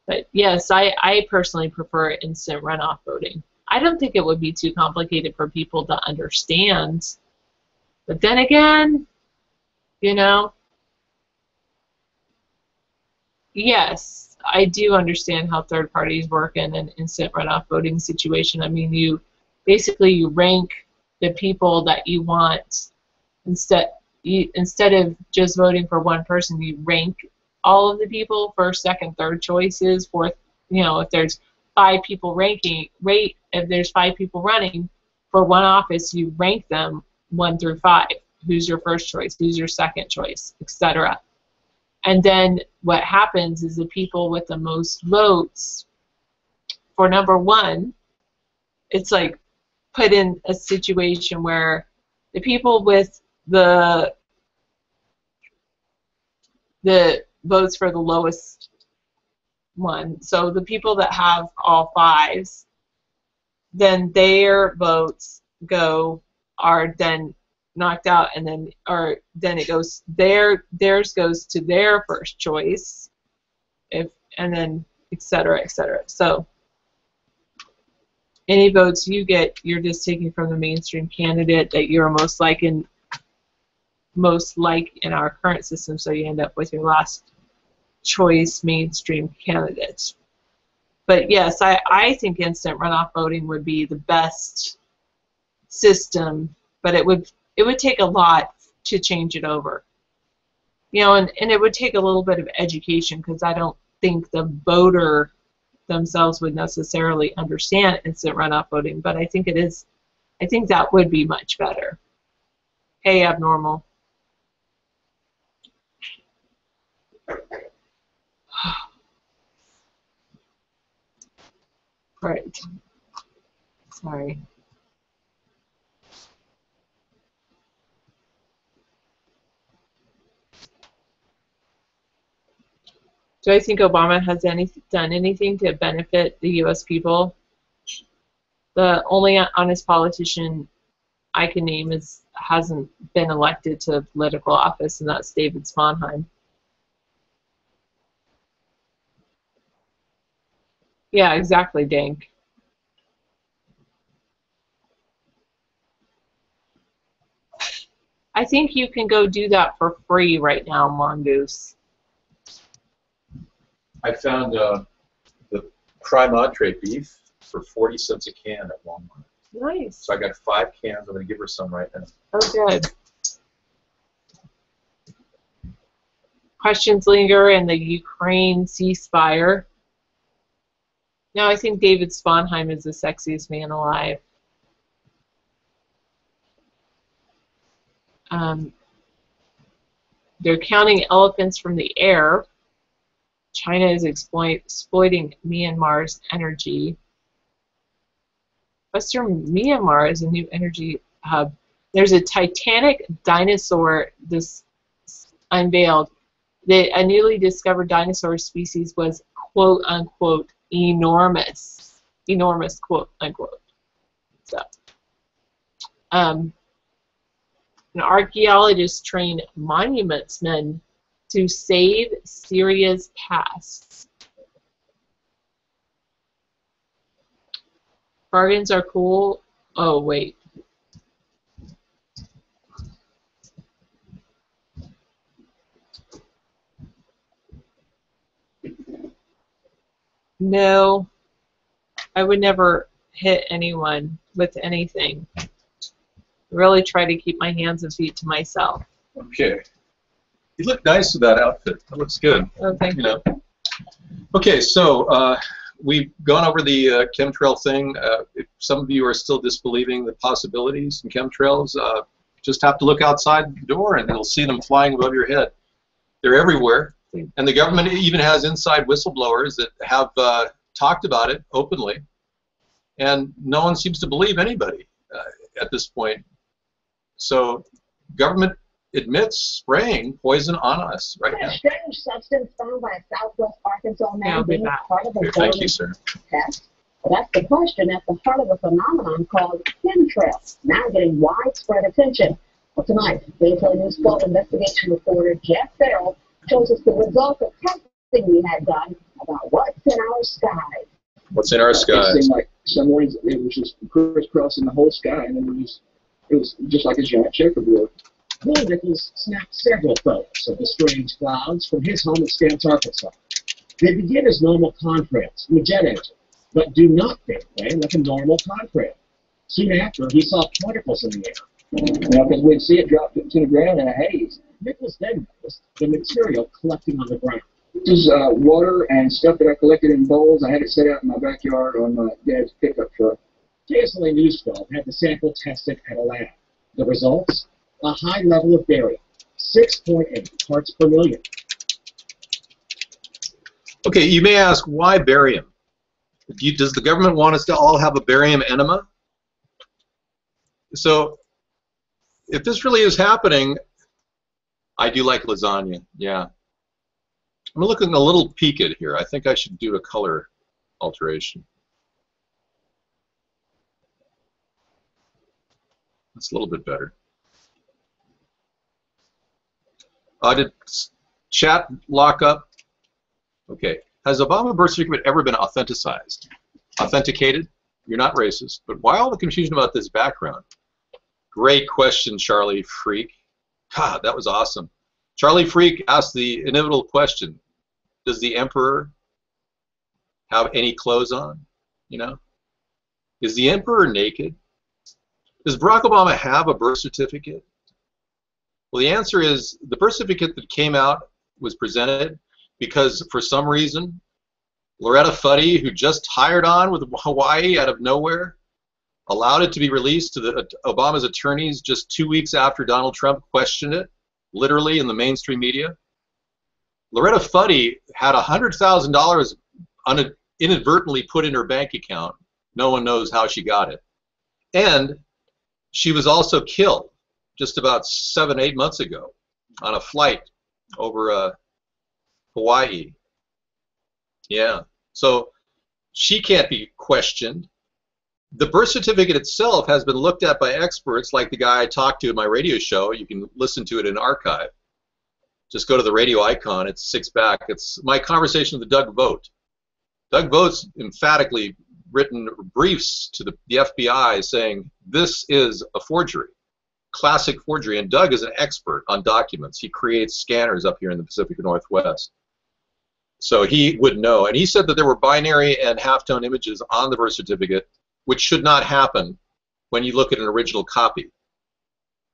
But yes, I personally prefer instant runoff voting. I don't think it would be too complicated for people to understand. But then again, you know, yes, I do understand how third parties work in an instant runoff voting situation. I mean, you rank the people that you want instead of just voting for one person. You rank all of the people, first, second, third choices, fourth. You know, if there's 5 people if there's 5 people running for one office, you rank them 1 through 5. Who's your first choice? Who's your second choice? Etc. And then what happens is the people with the most votes for number 1, it's like put in a situation where the people with the votes for the lowest one, so the people that have all 5s, then their votes are then knocked out, and then it goes theirs goes to their first choice, and then etc. etc. So any votes you get, you're just taking from the mainstream candidate that you're most like in our current system, so you end up with your last choice mainstream candidate. But yes, I think instant runoff voting would be the best system, but it would take a lot to change it over. You know, and it would take a little bit of education, because I don't think the voter themselves would necessarily understand instant runoff voting, but I think that would be much better. Hey, Abnormal. Right. Sorry. Do I think Obama has done anything to benefit the U.S. people? The only honest politician I can name hasn't been elected to political office, and that's David Sponheim. Yeah, exactly, Dank. I think you can go do that for free right now, Mongoose. I found the prime entree beef for 40 cents a can at Walmart. Nice. So I got 5 cans. I'm going to give her some right now. Oh, good. Questions linger in the Ukraine ceasefire. No, I think David Sponheim is the sexiest man alive. They're counting elephants from the air. China is exploiting Myanmar's energy. Western Myanmar is a new energy hub. There's a Titanic dinosaur unveiled. A newly discovered dinosaur species was quote unquote enormous. Enormous, quote unquote. So, an archaeologist trained monuments men to save Syria's past. Bargains are cool. Oh, wait. No, I would never hit anyone with anything. I really try to keep my hands and feet to myself. Okay. You look nice with that outfit. That looks good. Oh, thank you. Okay, so we've gone over the chemtrail thing. If some of you are still disbelieving the possibilities in chemtrails, just have to look outside the door and you'll see them flying above your head. They're everywhere. We, And the government even has inside whistleblowers that have talked about it openly, and no one seems to believe anybody at this point. So government admits spraying poison on us right now. A strange substance found by a Southwest Arkansas man be being back. part of a Thank you, sir. test. Well, that's the question at the heart of a phenomenon called chemtrails, now getting widespread attention. Well, tonight, Daytime News 12 investigation reporter Jeff Farrell shows us the results of testing we had done about what's in our skies. What's in our It skies? seemed like some mornings it was just crisscrossing the whole sky, and then it was just like a giant checkerboard. Will Nichols snapped several photos of the strange clouds from his home at Stance, Arkansas. They begin as normal contrails from a jet engine, but do not fade away like a normal contrail. Soon after, he saw particles in the air. Because we'd see it drop to the ground in a haze. Nichols then noticed the material collecting on the ground. This is water and stuff that I collected in bowls. I had it set out in my backyard on my dad's pickup truck. KSLA News 12 had the sample tested at a lab. The results? A high level of barium, 6.8 parts per million. Okay, you may ask, why barium? Does the government want us to all have a barium enema? So, if this really is happening, I do like lasagna, yeah. I'm looking a little peaked here. I think I should do a color alteration. That's a little bit better. Did chat lock up? Okay. Has Obama birth certificate ever been authenticated? You're not racist, but why all the confusion about this background? Great question, Charlie Freak. God, that was awesome. Charlie Freak asked the inevitable question: does the emperor have any clothes on? You know, is the emperor naked? Does Barack Obama have a birth certificate? Well, the answer is the birth certificate that came out was presented because, for some reason, Loretta Fuddy, who just hired on with Hawaii out of nowhere, allowed it to be released to Obama's attorneys just 2 weeks after Donald Trump questioned it, literally in the mainstream media. Loretta Fuddy had $100,000 inadvertently put in her bank account. No one knows how she got it. And she was also killed just about 7, 8 months ago on a flight over Hawaii. Yeah, so she can't be questioned. The birth certificate itself has been looked at by experts like the guy I talked to in my radio show. You can listen to it in archive. Just go to the radio icon. It's 6 back. It's my conversation with Doug Vogt. Doug Vogt's emphatically written briefs to the FBI saying this is a forgery. Classic forgery, and Doug is an expert on documents. He creates scanners up here in the Pacific Northwest. So he would know. And he said that there were binary and halftone images on the birth certificate, which should not happen when you look at an original copy.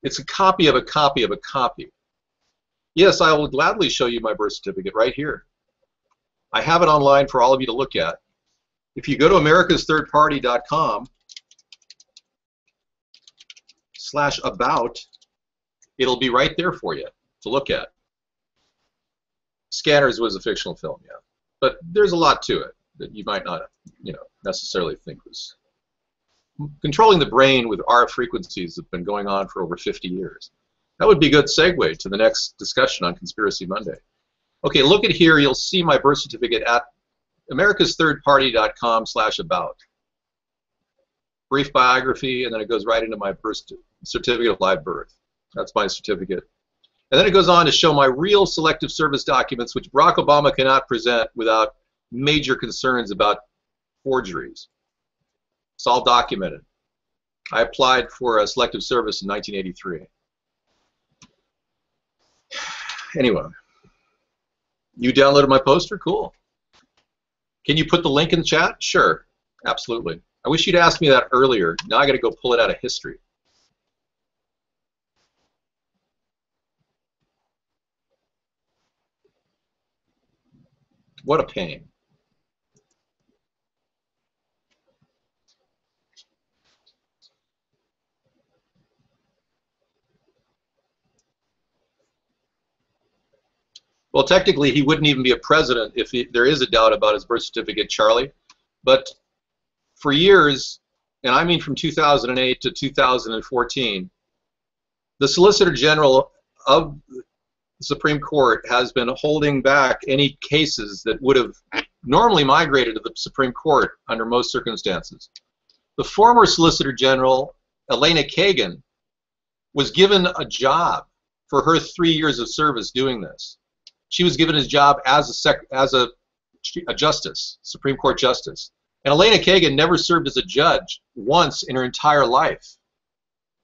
It's a copy of a copy of a copy. Yes, I will gladly show you my birth certificate right here. I have it online for all of you to look at. If you go to americasthirdparty.com/about, it'll be right there for you to look at. Scanners was a fictional film, yeah, but there's a lot to it that you might not, necessarily think was. Controlling the brain with RF frequencies have been going on for over 50 years. That would be a good segue to the next discussion on Conspiracy Monday. Okay, look at here. You'll see my birth certificate at americasthirdparty.com/about. Brief biography, and then it goes right into my birth certificate of live birth. That's my certificate. And then it goes on to show my real selective service documents, which Barack Obama cannot present without major concerns about forgeries. It's all documented. I applied for a selective service in 1983. Anyway, you downloaded my poster? Cool. Can you put the link in the chat? Sure, absolutely. I wish you'd asked me that earlier. Now I got to go pull it out of history. What a pain. Well, technically, he wouldn't even be a president if there is a doubt about his birth certificate, Charlie. But for years, and I mean from 2008 to 2014, the Solicitor General of the Supreme Court has been holding back any cases that would have normally migrated to the Supreme Court under most circumstances. The former Solicitor General, Elena Kagan, was given a job for her 3 years of service doing this. She was given a job as a justice, Supreme Court justice. And Elena Kagan never served as a judge once in her entire life.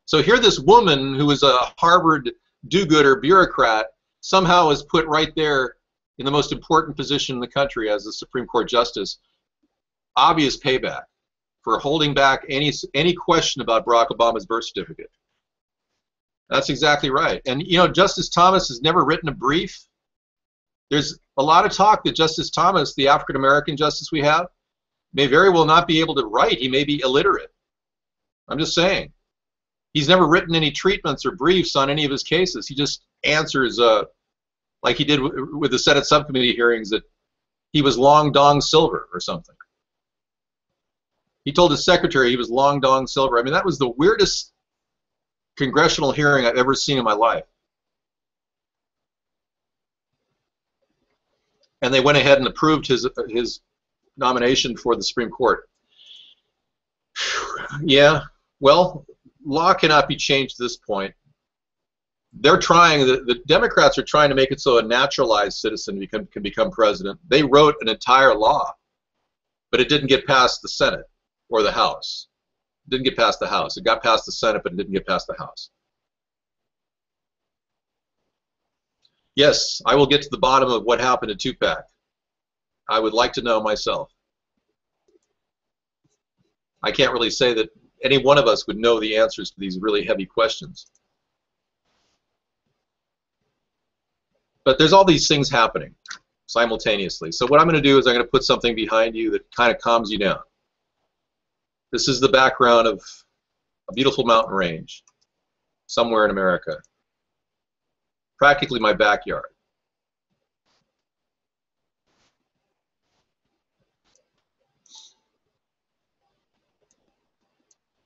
So here this woman who was a Harvard do-gooder bureaucrat somehow is put right there in the most important position in the country as a Supreme Court justice. Obvious payback for holding back any question about Barack Obama's birth certificate. That's exactly right. And you know, Justice Thomas has never written a brief. There's a lot of talk that Justice Thomas, the African-American justice we have, may very well not be able to write. He may be illiterate. I'm just saying. He's never written any treatments or briefs on any of his cases. He just answers, like he did with the Senate subcommittee hearings, that he was long dong silver or something. He told his secretary he was long dong silver. I mean, that was the weirdest congressional hearing I've ever seen in my life. And they went ahead and approved his nomination for the Supreme Court. Yeah, well, law cannot be changed at this point. They're trying, the Democrats are trying to make it so a naturalized citizen can become president. They wrote an entire law, but it didn't get past the Senate or the House. It didn't get past the House. It got past the Senate, but it didn't get past the House. Yes, I will get to the bottom of what happened to Tupac. I would like to know myself. I can't really say that any one of us would know the answers to these really heavy questions. But there's all these things happening simultaneously. So what I'm going to do is I'm going to put something behind you that kind of calms you down. This is the background of a beautiful mountain range somewhere in America. Practically my backyard.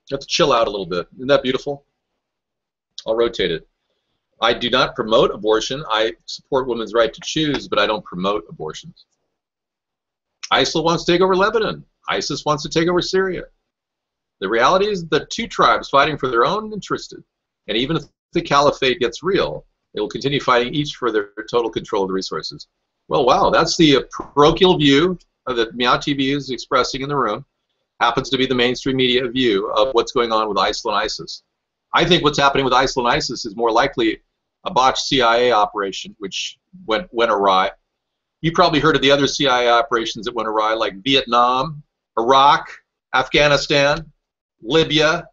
You have to chill out a little bit. Isn't that beautiful? I'll rotate it. I do not promote abortion. I support women's right to choose, but I don't promote abortions. ISIL wants to take over Lebanon. ISIS wants to take over Syria. The reality is the two tribes fighting for their own interest. And even if the caliphate gets real, they will continue fighting each for their total control of the resources. Well, wow, that's the parochial view that Meow TV is expressing in the room. Happens to be the mainstream media view of what's going on with ISIL and ISIS. I think what's happening with ISIL and ISIS is more likely a botched CIA operation which went awry. You probably heard of the other CIA operations that went awry, like Vietnam, Iraq, Afghanistan, Libya.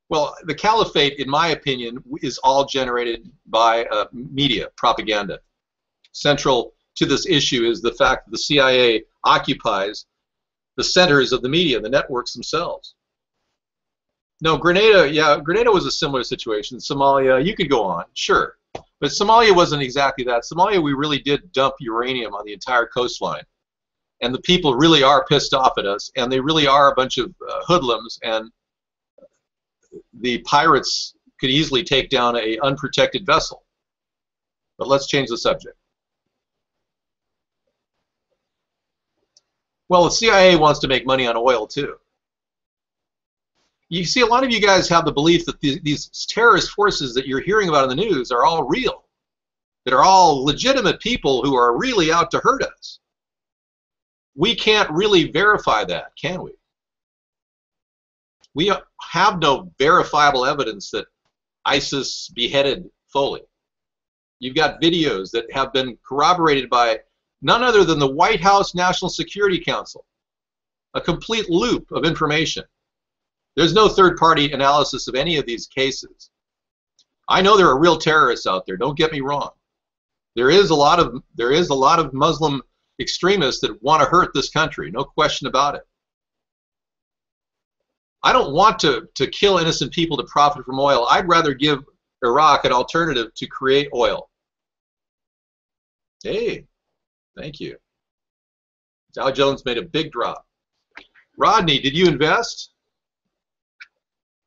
Well, the caliphate, in my opinion, is all generated by media, propaganda. Central to this issue is the fact that the CIA occupies the centers of the media, the networks themselves. No, Grenada, yeah, Grenada was a similar situation. Somalia, you could go on, sure. But Somalia wasn't exactly that. Somalia, we really did dump uranium on the entire coastline. And the people really are pissed off at us, and they really are a bunch of hoodlums, and the pirates could easily take down an unprotected vessel. But let's change the subject. Well, the CIA wants to make money on oil, too. You see, a lot of you guys have the belief that these terrorist forces that you're hearing about in the news are all real, that are all legitimate people who are really out to hurt us. We can't really verify that, can we? We have no verifiable evidence that ISIS beheaded Foley. You've got videos that have been corroborated by none other than the White House National Security Council. A complete loop of information. There's no third-party analysis of any of these cases. I know there are real terrorists out there, don't get me wrong. There is a lot of Muslim extremists that want to hurt this country, no question about it. I don't want to kill innocent people to profit from oil. I'd rather give Iraq an alternative to create oil. Hey, thank you. Dow Jones made a big drop. Rodney, did you invest?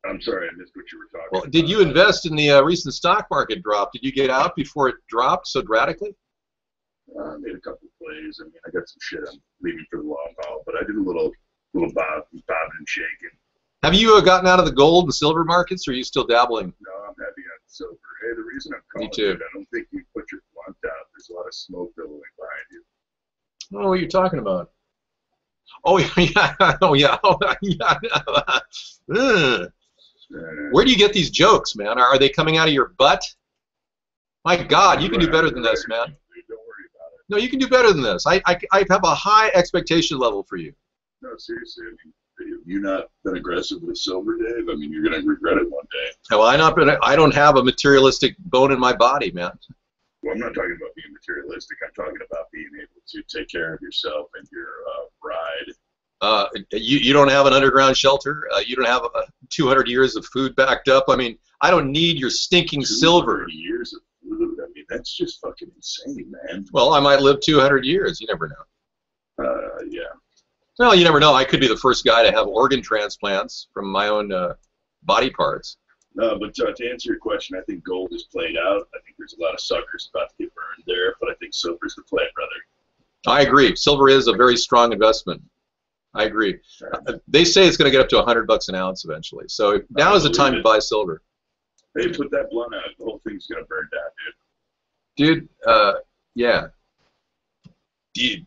I'm sorry, I missed what you were talking Well, about. did you invest in the recent stock market drop? Did you get out before it dropped so dramatically? I made a couple of plays. I mean, I got some shit I'm leaving for the long haul, but I did a little bobbing and shaking. Have you gotten out of the gold and silver markets, or are you still dabbling? No, I'm heavy on silver. Hey, the reason I'm calling Me too. it, I don't think you put your blunt out. There's a lot of smoke billowing behind you. I don't know what you're talking about. Oh, yeah. Oh, yeah. Oh, yeah. Ugh. Where do you get these jokes, man? Are they coming out of your butt? My God, you can do better than this, man. Don't worry about it. No, you can do better than this. I have a high expectation level for you. No, seriously. I mean, have you not been aggressive with silver, Dave? I mean, you're going to regret it one day. Have I not been? I don't have a materialistic bone in my body, man. Well, I'm not talking about being materialistic. I'm talking about being able to take care of yourself and your bride. You don't have an underground shelter. You don't have 200 years of food backed up. I mean, I don't need your stinking silver. 200 years of food. I mean, that's just fucking insane, man. Well, I might live 200 years. You never know. Yeah. Well, you never know. I could be the first guy to have organ transplants from my own body parts. No, but to answer your question, I think gold is played out. I think there's a lot of suckers about to get burned there, but I think silver's the play, brother. I agree. Silver is a very strong investment. I agree. They say it's going to get up to $100 an ounce eventually. So now is the time to buy silver. Hey, put that blunt out. The whole thing's going to burn down, dude. Dude, yeah.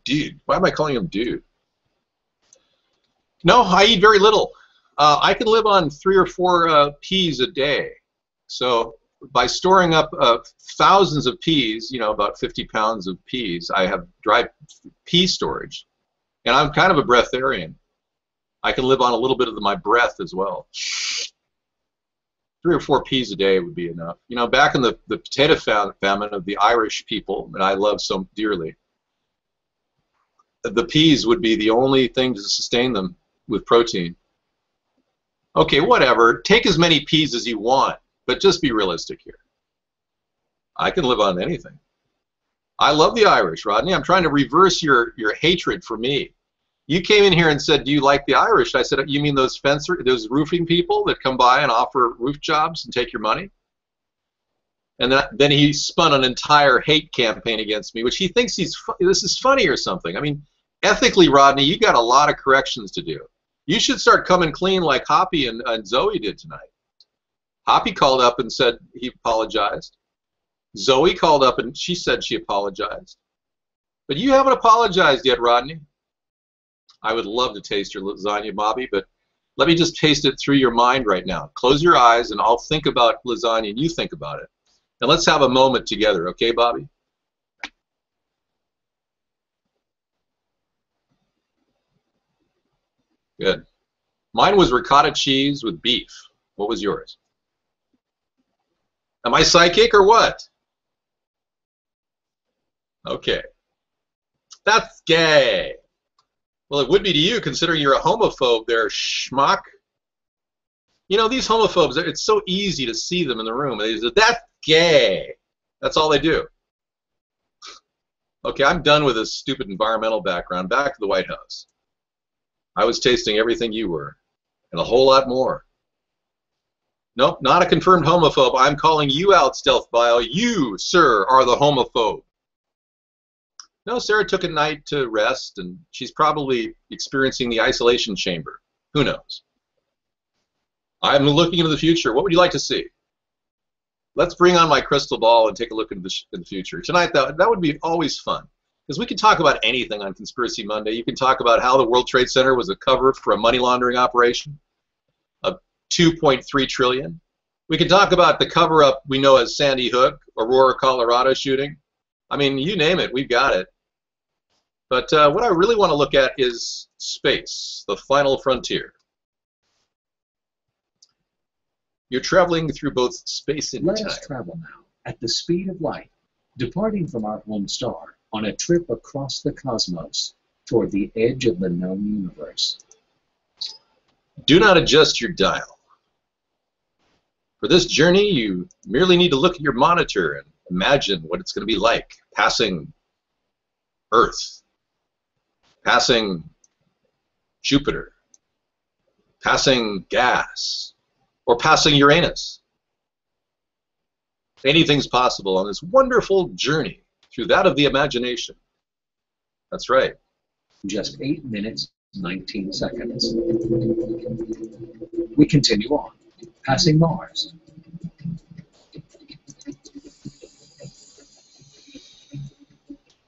Dude. Why am I calling him dude? No, I eat very little. I can live on 3 or 4 peas a day. So by storing up thousands of peas, you know, about 50 pounds of peas, I have dry pea storage. And I'm kind of a breatharian. I can live on a little bit of my breath as well. 3 or 4 peas a day would be enough. You know, back in the potato famine of the Irish people that I love so dearly, the peas would be the only thing to sustain them with protein. Okay, whatever. Take as many peas as you want, but just be realistic here. I can live on anything. I love the Irish, Rodney. I'm trying to reverse your hatred for me. You came in here and said, do you like the Irish? I said, you mean those those roofing people that come by and offer roof jobs and take your money? And then he spun an entire hate campaign against me, which he thinks this is funny or something. I mean, ethically, Rodney, you got a lot of corrections to do. You should start coming clean like Hoppy and Zoe did tonight. Hoppy called up and said he apologized. Zoe called up and she said she apologized. But you haven't apologized yet, Rodney. I would love to taste your lasagna, Bobby, but let me just taste it through your mind right now. Close your eyes and I'll think about lasagna and you think about it. And let's have a moment together, okay, Bobby? Good. Mine was ricotta cheese with beef. What was yours? Am I psychic or what? Okay. That's gay. Well, it would be to you, considering you're a homophobe there, schmuck. You know, these homophobes, it's so easy to see them in the room. They say, that's gay. That's all they do. Okay, I'm done with this stupid environmental background. Back to the White House. I was tasting everything you were, and a whole lot more. Nope, not a confirmed homophobe. I'm calling you out, Stealth Bio. You, sir, are the homophobe. No, Sarah took a night to rest, and she's probably experiencing the isolation chamber. Who knows? I'm looking into the future. What would you like to see? Let's bring on my crystal ball and take a look into the future. Tonight, that would be always fun. Because we can talk about anything on Conspiracy Monday. You can talk about how the World Trade Center was a cover for a money laundering operation of $2.3 trillion. We can talk about the cover-up we know as Sandy Hook, Aurora, Colorado shooting. I mean, you name it, we've got it. But what I really want to look at is space, the final frontier. You're traveling through both space and time. Let us travel now at the speed of light, departing from our home star on a trip across the cosmos toward the edge of the known universe. Do not adjust your dial, For this journey, you merely need to look at your monitor and imagine what it's going to be like passing Earth, passing Jupiter, passing gas, or passing Uranus. Anything's possible on this wonderful journey through that of the imagination. That's right. Just 8 minutes, 19 seconds. We continue on, passing Mars.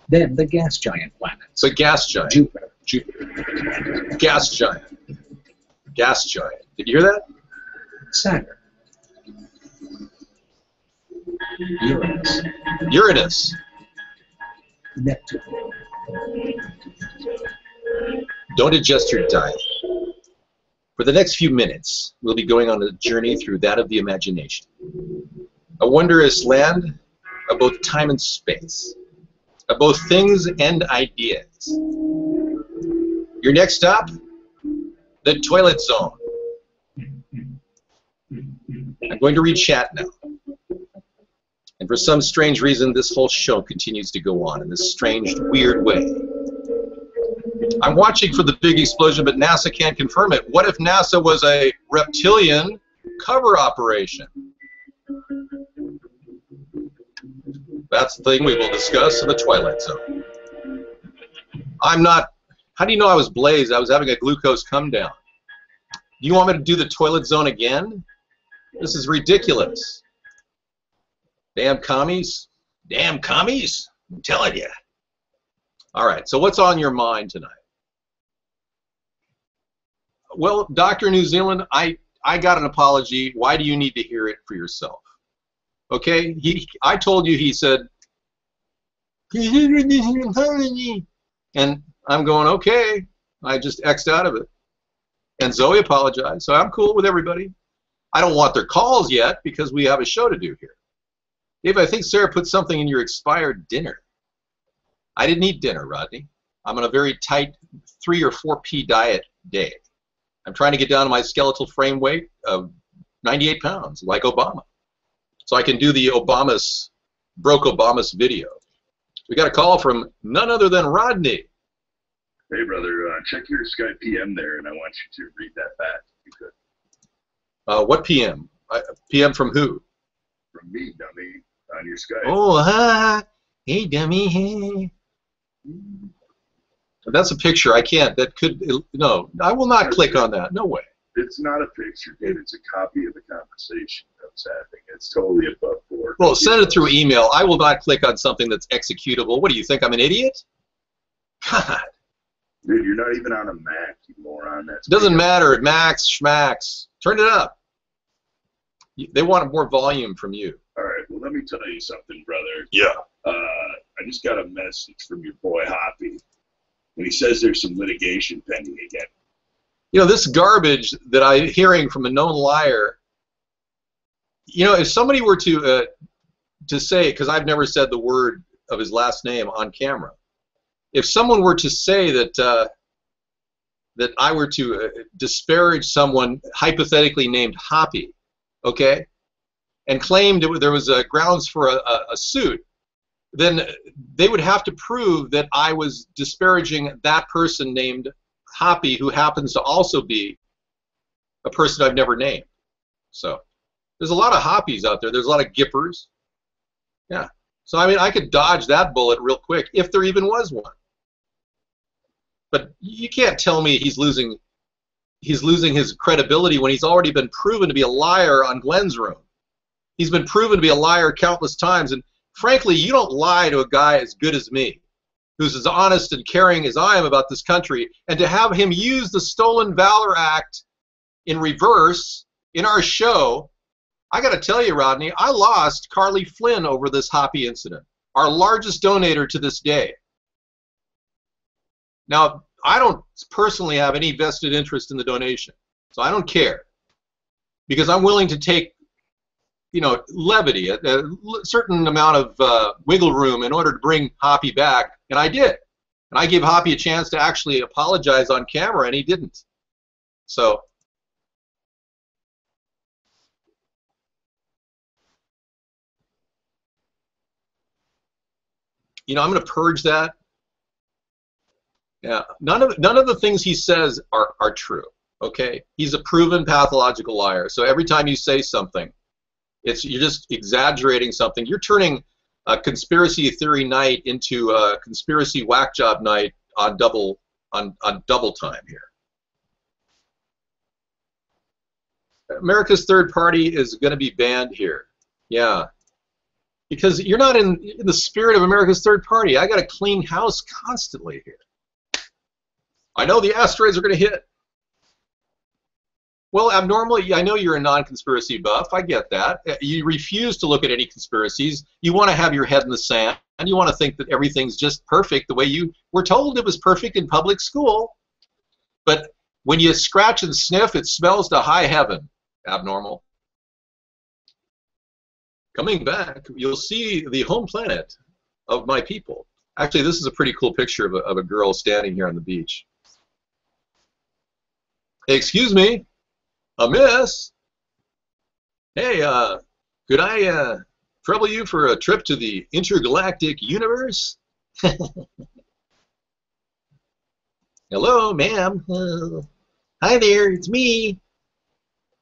Then the gas giant planets. The gas giant. Jupiter. Jupiter. Gas giant. Gas giant. Did you hear that? Saturn. Uranus. Uranus. Neptune. Don't adjust your diet. For the next few minutes, we'll be going on a journey through that of the imagination. A wondrous land of both time and space, of both things and ideas. Your next stop? The toilet zone. I'm going to read chat now. And for some strange reason, this whole show continues to go on in this strange, weird way. I'm watching for the big explosion, but NASA can't confirm it. What if NASA was a reptilian cover operation? That's the thing we will discuss in the Twilight Zone. I'm not... How do you know I was blazed? I was having a glucose come down. Do you want me to do the Toilet Zone again? This is ridiculous. Damn commies. Damn commies. I'm telling you. All right, so what's on your mind tonight? Well, Dr. New Zealand, I got an apology. Why do you need to hear it for yourself? Okay, I told you, he said, and I'm going, okay. I just X'd out of it. And Zoe apologized, so I'm cool with everybody. I don't want their calls yet because we have a show to do here. Dave, I think Sarah put something in your expired dinner. I didn't eat dinner, Rodney. I'm on a very tight 3 or 4 diet day. I'm trying to get down to my skeletal frame weight of 98 pounds, like Obama. So I can do the broke Obama's video. We got a call from none other than Rodney. Hey, brother, check your Skype PM there, and I want you to read that back, if you could. What PM? PM from who? From me, dummy, on your Skype. Oh, hi. Hey, dummy, hey. That's a picture. I can't. That could... No, I will not click on that. No way. It's not a picture, dude. It's a copy of the conversation that was happening. It's totally above board. Well, send it through email. I will not click on something that's executable. What do you think? I'm an idiot? God. Dude, you're not even on a Mac, you moron. That's doesn't matter. Max, schmax. Turn it up. They want more volume from you. All right. Well, let me tell you something, brother. Yeah. I just got a message from your boy Hoppy, and he says there's some litigation pending again. You know, this garbage that I'm hearing from a known liar, you know, if somebody were to say, because I've never said the word of his last name on camera, if someone were to say that that I were to disparage someone hypothetically named Hoppy, okay, and claimed there was grounds for a suit, then they would have to prove that I was disparaging that person named Hoppy, who happens to also be a person I've never named. So there's a lot of Hoppies out there. There's a lot of Gippers. Yeah. So I mean, I could dodge that bullet real quick if there even was one. But you can't tell me he's losing his credibility when he's already been proven to be a liar on Glenn's Room. He's been proven to be a liar countless times, and frankly, you don't lie to a guy as good as me, who's as honest and caring as I am about this country, and to have him use the Stolen Valor Act in reverse in our show. I got to tell you, Rodney, I lost Carly Flynn over this Hoppy incident, our largest donator to this day. Now, I don't personally have any vested interest in the donation, so I don't care, because I'm willing to take, you know, levity, a certain amount of wiggle room in order to bring Hoppy back, and I did. And I gave Hoppy a chance to actually apologize on camera, and he didn't. So you know, I'm going to purge that. Yeah, none of the things he says are true. Okay, he's a proven pathological liar. So every time you say something, you're just exaggerating something. You're turning a conspiracy theory night into a conspiracy whack job night on double time here. America's Third Party is going to be banned here. Yeah, because you're not in the spirit of America's Third Party. I got to clean house constantly here. I know the asteroids are going to hit. Well, abnormally, I know you're a non-conspiracy buff. I get that. You refuse to look at any conspiracies. You want to have your head in the sand, and you want to think that everything's just perfect the way you were told it was perfect in public school. But when you scratch and sniff, it smells to high heaven. Abnormal. Coming back, you'll see the home planet of my people. Actually, this is a pretty cool picture of a girl standing here on the beach. Excuse me. Miss, hey, could I trouble you for a trip to the intergalactic universe? Hello, ma'am. Hi there, it's me.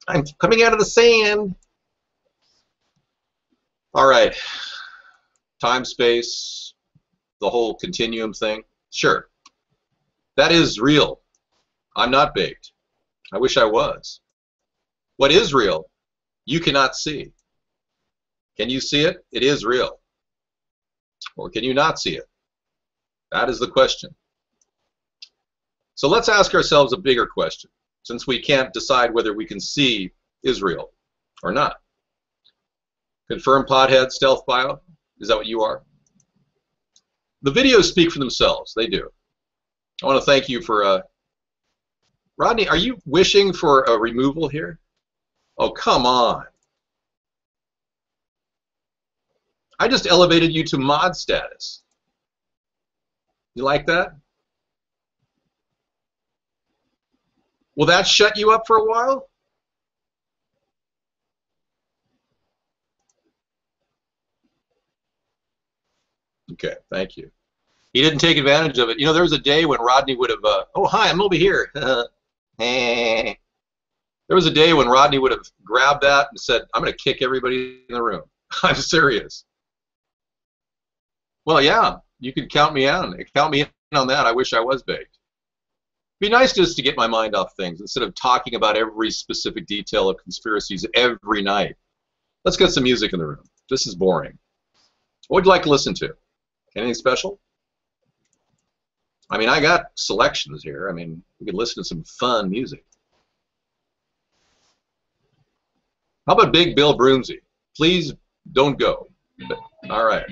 I'm coming out of the sand. All right. Time, space, the whole continuum thing. Sure. That is real. I'm not baked. I wish I was. What is real, you cannot see. Can you see it? It is real. Or can you not see it? That is the question. So let's ask ourselves a bigger question, since we can't decide whether we can see Israel or not. Confirm pothead, stealth bio? Is that what you are? The videos speak for themselves. They do. I want to thank you for... Rodney, are you wishing for a removal here? Oh, come on. I just elevated you to mod status. You like that? Will that shut you up for a while? Okay, thank you. He didn't take advantage of it. You know, there was a day when Rodney would have, oh, hi, I'm over here. There was a day when Rodney would have grabbed that and said, I'm going to kick everybody in the room. I'm serious. Well, yeah, you can count me in on that. I wish I was baked. It'd be nice just to get my mind off things instead of talking about every specific detail of conspiracies every night. Let's get some music in the room. This is boring. What would you like to listen to? Anything special? I mean, I got selections here. I mean, we could listen to some fun music. How about Big Bill Broomsey? Please don't go. All right.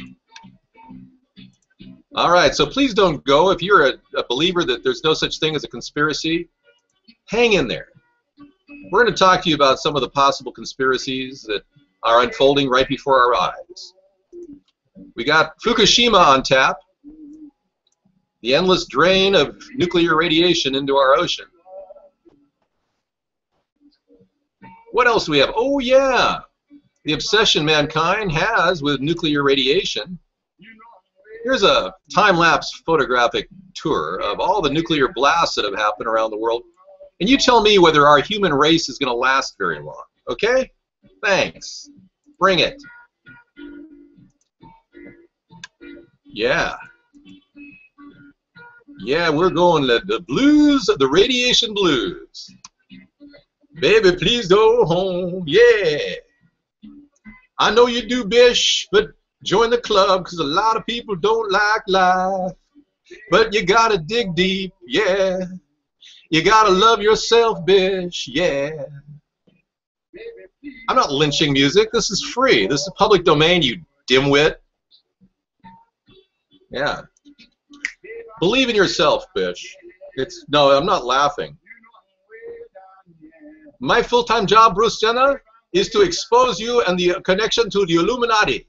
All right, so please don't go. If you're a believer that there's no such thing as a conspiracy, hang in there. We're going to talk to you about some of the possible conspiracies that are unfolding right before our eyes. We got Fukushima on tap, the endless drain of nuclear radiation into our ocean. What else do we have? Oh, yeah, the obsession mankind has with nuclear radiation. Here's a time-lapse photographic tour of all the nuclear blasts that have happened around the world. And you tell me whether our human race is going to last very long. Okay? Thanks. Bring it. Yeah. Yeah, we're going to the blues, the radiation blues. Baby, please go home. Yeah. I know you do, Bish, but join the club because a lot of people don't like life. But you got to dig deep, yeah. You got to love yourself, Bish, yeah. I'm not lynching music. This is free. This is public domain, you dimwit. Yeah. Believe in yourself, Bish. No, I'm not laughing. My full-time job, Bruce Jenner, is to expose you and the connection to the Illuminati.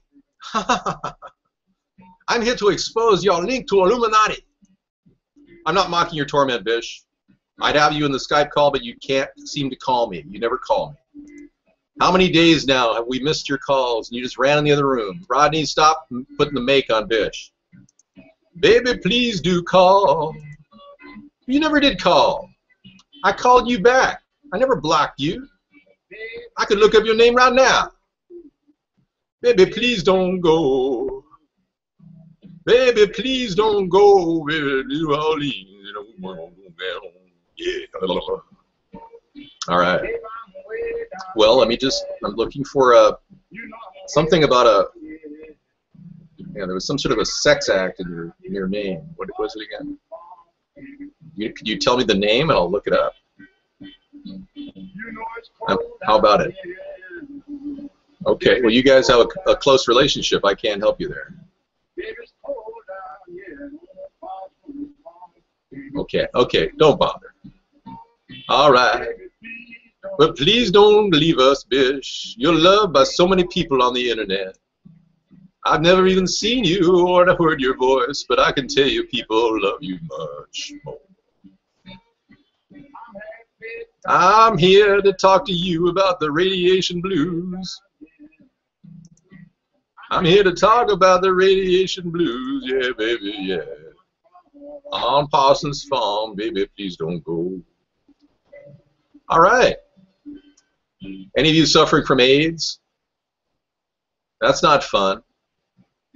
I'm here to expose your link to Illuminati. I'm not mocking your torment, Bish. I'd have you in the Skype call, but you can't seem to call me. You never call me. How many days now have we missed your calls and you just ran in the other room? Rodney, stop putting the make on Bish. Baby, please do call. You never did call. I called you back. I never blocked you. I could look up your name right now. Baby, please don't go. Baby, please don't go. Baby, New Orleans. Yeah. All right. Well, let me just, I'm looking for something about a, yeah, there was some sort of a sex act in your name. What was it again? Could you tell me the name and I'll look it up? How about it? Okay, well, you guys have a close relationship. I can't help you there. Okay, okay, don't bother. All right. But please don't leave us, Bish. You're loved by so many people on the internet. I've never even seen you or heard your voice, but I can tell you people love you much more. I'm here to talk to you about the radiation blues. I'm here to talk about the radiation blues, yeah, baby, yeah. On Parsons Farm, baby, please don't go. All right. Any of you suffering from AIDS? That's not fun.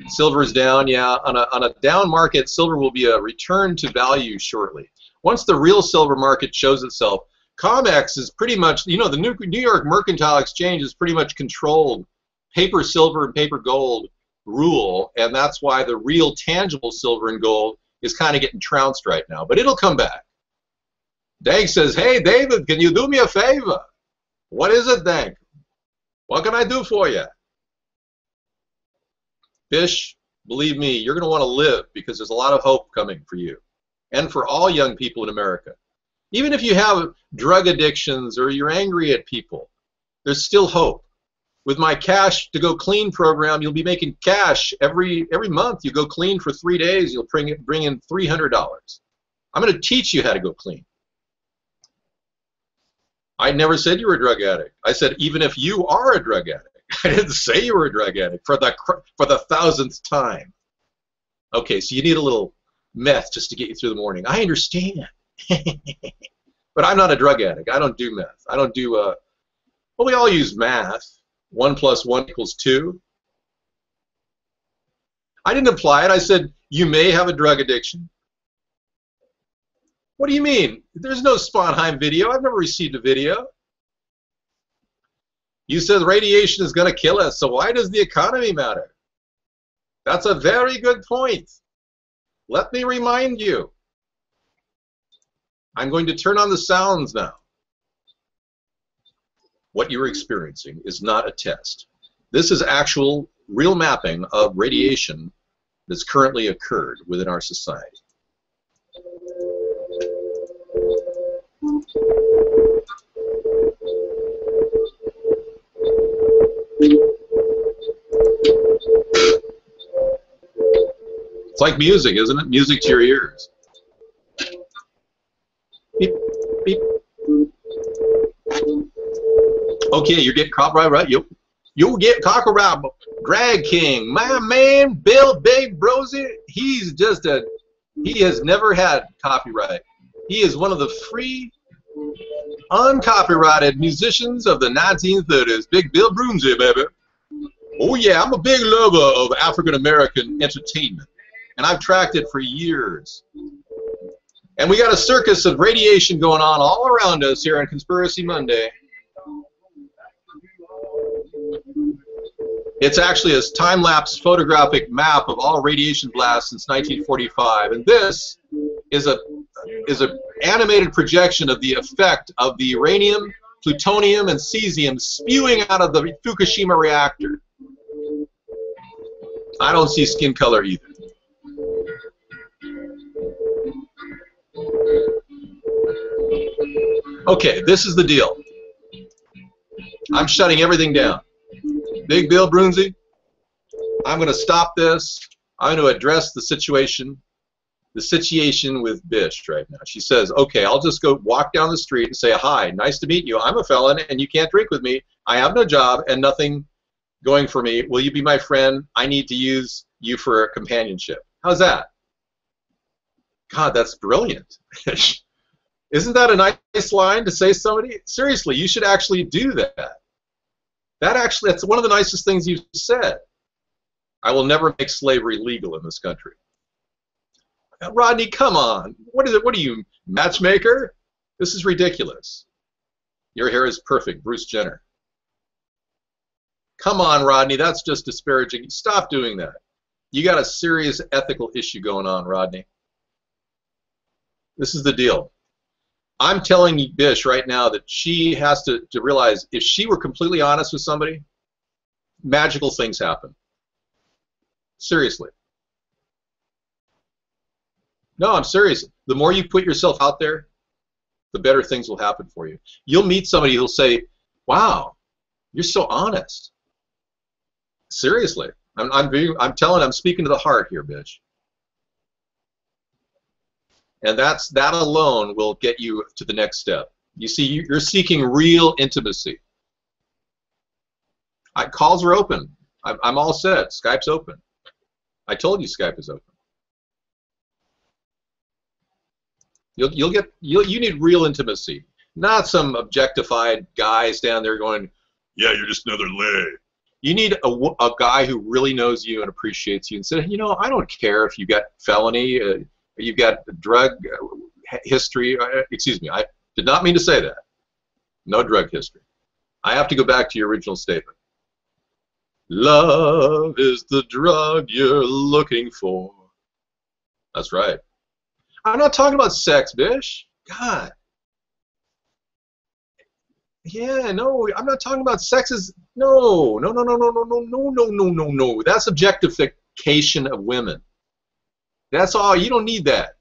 Silver's down, yeah. On a down market, silver will be a return to value shortly. Once the real silver market shows itself, COMEX is pretty much, you know, the New York Mercantile Exchange is pretty much controlled paper silver and paper gold rule, and that's why the real tangible silver and gold is kind of getting trounced right now. But it'll come back. Dank says, hey, David, can you do me a favor? What is it, Dank? What can I do for you? Bish, believe me, you're going to want to live because there's a lot of hope coming for you and for all young people in America. Even if you have drug addictions or you're angry at people, there's still hope. With my Cash to Go Clean program, you'll be making cash every month. You go clean for 3 days, you'll bring in $300. I'm going to teach you how to go clean. I never said you were a drug addict. I said even if you are a drug addict. I didn't say you were a drug addict for the 1,000th time. Okay, so you need a little meth just to get you through the morning. I understand. But I'm not a drug addict. I don't do meth. I don't do, well, we all use math. 1 + 1 = 2. I didn't imply it. I said you may have a drug addiction. What do you mean? There's no Sponheim video. I've never received a video. You said radiation is going to kill us, so why does the economy matter? That's a very good point. Let me remind you. I'm going to turn on the sounds now. What you're experiencing is not a test. This is actual, real mapping of radiation that's currently occurred within our society. It's like music, isn't it? Music to your ears. Beep, beep. Okay, you're getting copyright, right? You'll get copyright. Drag King, my man, Bill Big Brosy, he's just he has never had copyright. He is one of the free, uncopyrighted musicians of the 1930s. Big Bill Broomsy, baby. Oh yeah, I'm a big lover of African American entertainment, and I've tracked it for years. And we got a circus of radiation going on all around us here on Conspiracy Monday. It's actually a time-lapse photographic map of all radiation blasts since 1945, and this is a animated projection of the effect of the uranium, plutonium, and cesium spewing out of the Fukushima reactor. I don't see skin color either. Okay, this is the deal. I'm shutting everything down. Big Bill Broomsy, I'm going to stop this. I'm going to address the situation with Bish right now. She says, okay, I'll just go walk down the street and say, hi, nice to meet you. I'm a felon and you can't drink with me. I have no job and nothing going for me. Will you be my friend? I need to use you for companionship. How's that? God, that's brilliant. Isn't that a nice line to say to somebody? Seriously, you should actually do that. That's one of the nicest things you've said. I will never make slavery legal in this country. Rodney, come on. What is it? What are you, matchmaker? This is ridiculous. Your hair is perfect, Bruce Jenner. Come on, Rodney, that's just disparaging. Stop doing that. You got a serious ethical issue going on, Rodney. This is the deal. I'm telling you, Bish, right now that she has to realize if she were completely honest with somebody, magical things happen. Seriously. No, I'm serious. The more you put yourself out there, the better things will happen for you. You'll meet somebody who'll say, wow, you're so honest. Seriously. I'm speaking to the heart here, Bish. And that alone will get you to the next step. You see, you're seeking real intimacy. Calls are open. I'm all set. Skype's open. I told you Skype is open. You need real intimacy, not some objectified guy standing there going, yeah, you're just another leg. You need a guy who really knows you and appreciates you and said, you know, I don't care if you got felony, you've got drug history. Excuse me, I did not mean to say that. No drug history. I have to go back to your original statement. Love is the drug you're looking for. That's right. I'm not talking about sex, Bish. God. Yeah, no, I'm not talking about sex. No. That's objectification of women. That's all. You don't need that.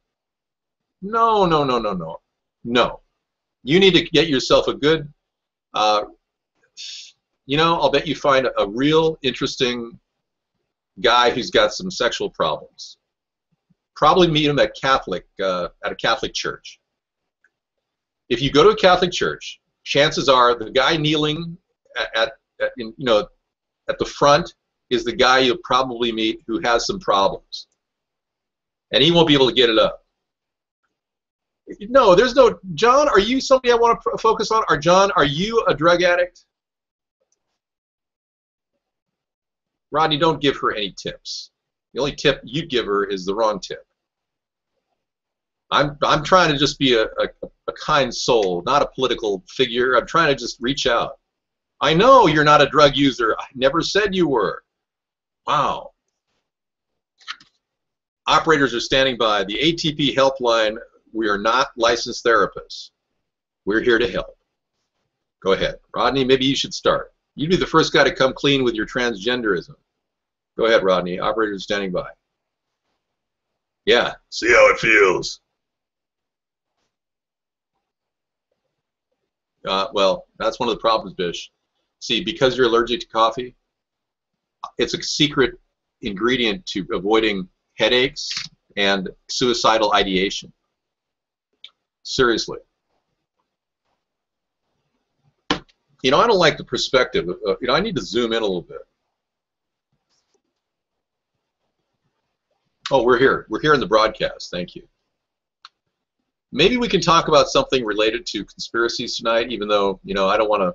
No. No. You need to get yourself a good, you know, I'll bet you find a real interesting guy who's got some sexual problems. Probably meet him at a Catholic church. If you go to a Catholic church, chances are the guy kneeling at the front is the guy you'll probably meet who has some problems. And he won't be able to get it up. No, there's no... John, are you somebody I want to focus on? Or John, are you a drug addict? Rodney, don't give her any tips. The only tip you'd give her is the wrong tip. I'm trying to just be a kind soul, not a political figure. I'm trying to just reach out. I know you're not a drug user. I never said you were. Wow. Operators are standing by. The ATP helpline, we are not licensed therapists. We're here to help. Go ahead. Rodney, maybe you should start. You'd be the first guy to come clean with your transgenderism. Go ahead, Rodney. Operators standing by. Yeah. See how it feels. Well, that's one of the problems, Bish. See, because you're allergic to coffee, it's a secret ingredient to avoiding headaches and suicidal ideation. Seriously. You know, I don't like the perspective. You know, I need to zoom in a little bit. Oh, we're here. We're here in the broadcast. Thank you. Maybe we can talk about something related to conspiracies tonight, even though, you know, I don't want to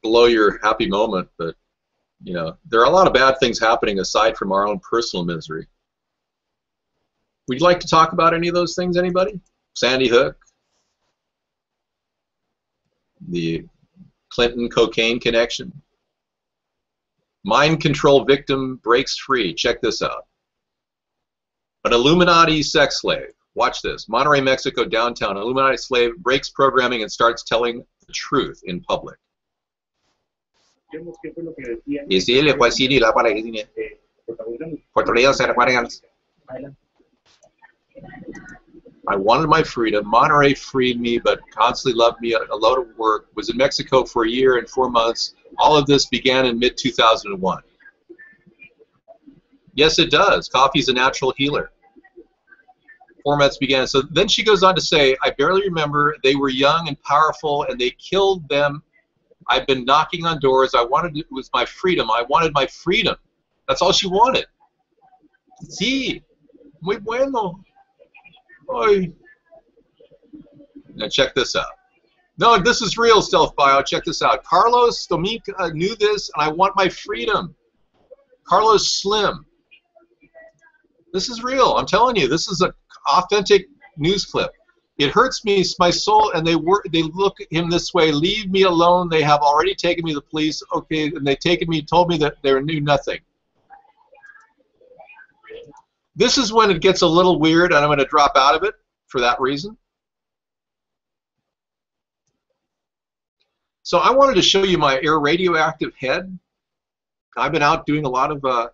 blow your happy moment, but, you know, there are a lot of bad things happening aside from our own personal misery. Would you like to talk about any of those things, anybody? Sandy Hook? The Clinton cocaine connection? Mind control victim breaks free. Check this out. An Illuminati sex slave. Watch this. Monterrey, Mexico, downtown. An Illuminati slave breaks programming and starts telling the truth in public. I wanted my freedom. Monterrey freed me, but constantly loved me. A load of work. Was in Mexico for a year and 4 months. All of this began in mid-2001. Yes, it does. Coffee's a natural healer. Formats began. So then she goes on to say, I barely remember. They were young and powerful, and they killed them. I've been knocking on doors. It was my freedom. I wanted my freedom. That's all she wanted. Sí, muy bueno. Oi. Now check this out. No, this is real, Stealth Bio. Check this out. Carlos Dominka knew this, and I want my freedom. Carlos Slim. This is real. I'm telling you, this is an authentic news clip. It hurts me, my soul, and they look at him this way. Leave me alone. They have already taken me to the police. Okay, and they told me that they knew nothing. This is when it gets a little weird, and I'm going to drop out of it for that reason. So I wanted to show you my air radioactive head. I've been out doing a lot of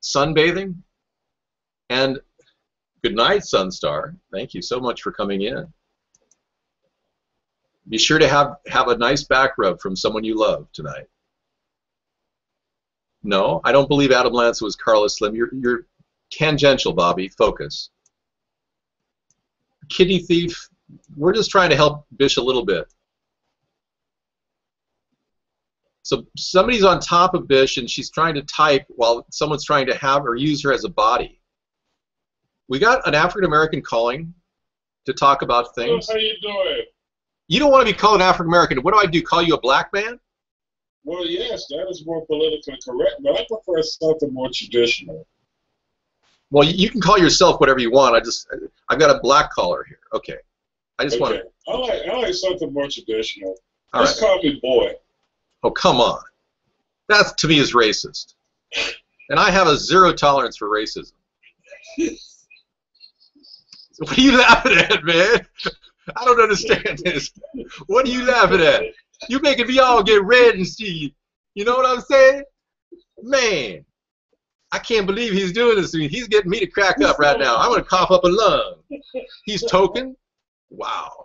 sunbathing. And good night, Sunstar. Thank you so much for coming in. Be sure to have a nice back rub from someone you love tonight. No, I don't believe Adam Lance was Carlos Slim. You're tangential, Bobby. Focus. Kitty Thief, we're just trying to help Bish a little bit. So somebody's on top of Bish and she's trying to type while someone's trying to have or use her as a body. We got an African American calling to talk about things. How you doing? You don't want to be called an African American. What do I do? Call you a black man? Well, yes, that is more politically correct, but I prefer something more traditional. Well, you can call yourself whatever you want. I've got a black caller here. Okay. I just want to. I like something more traditional. All Just call me boy. Oh, come on. That, to me, is racist. And I have a zero tolerance for racism. What are you laughing at, man? I don't understand this. What are you laughing at? You making me all get red and see. You know what I'm saying? Man, I can't believe he's doing this to me. He's getting me to crack up right now. I'm going to cough up a lung. He's token? Wow.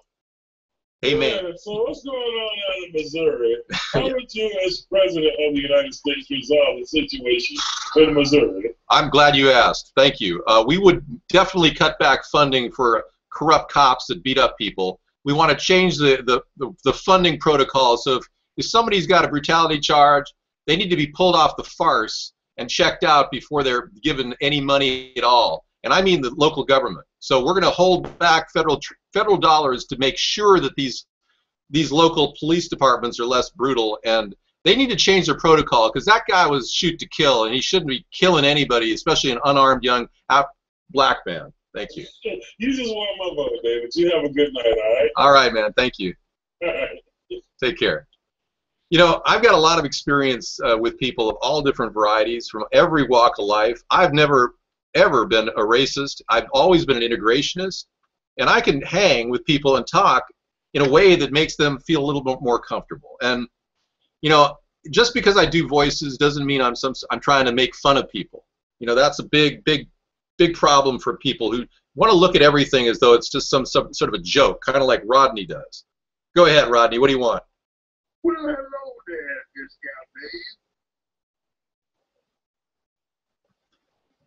Hey, man. Yeah, so what's going on out in Missouri? How would you, as President of the United States, resolve the situation in Missouri? I'm glad you asked. Thank you. We would definitely cut back funding for corrupt cops that beat up people. We want to change the funding protocol. So if somebody's got a brutality charge, they need to be pulled off the farce and checked out before they're given any money at all. And I mean the local government. So we're going to hold back federal dollars to make sure that these local police departments are less brutal, and they need to change their protocol because that guy was shoot to kill, and he shouldn't be killing anybody, especially an unarmed young black man. Thank you. You just won my vote, David. You have a good night, all right? All right, man. Thank you. All right. Take care. You know, I've got a lot of experience with people of all different varieties from every walk of life. I've never ever been a racist. I've always been an integrationist, and I can hang with people and talk in a way that makes them feel a little bit more comfortable. And you know, just because I do voices doesn't mean I'm trying to make fun of people. You know, that's a big problem for people who want to look at everything as though it's just some sort of a joke, kind of like Rodney does. Go ahead, Rodney. What do you want? Well, hello there, Discount Dave.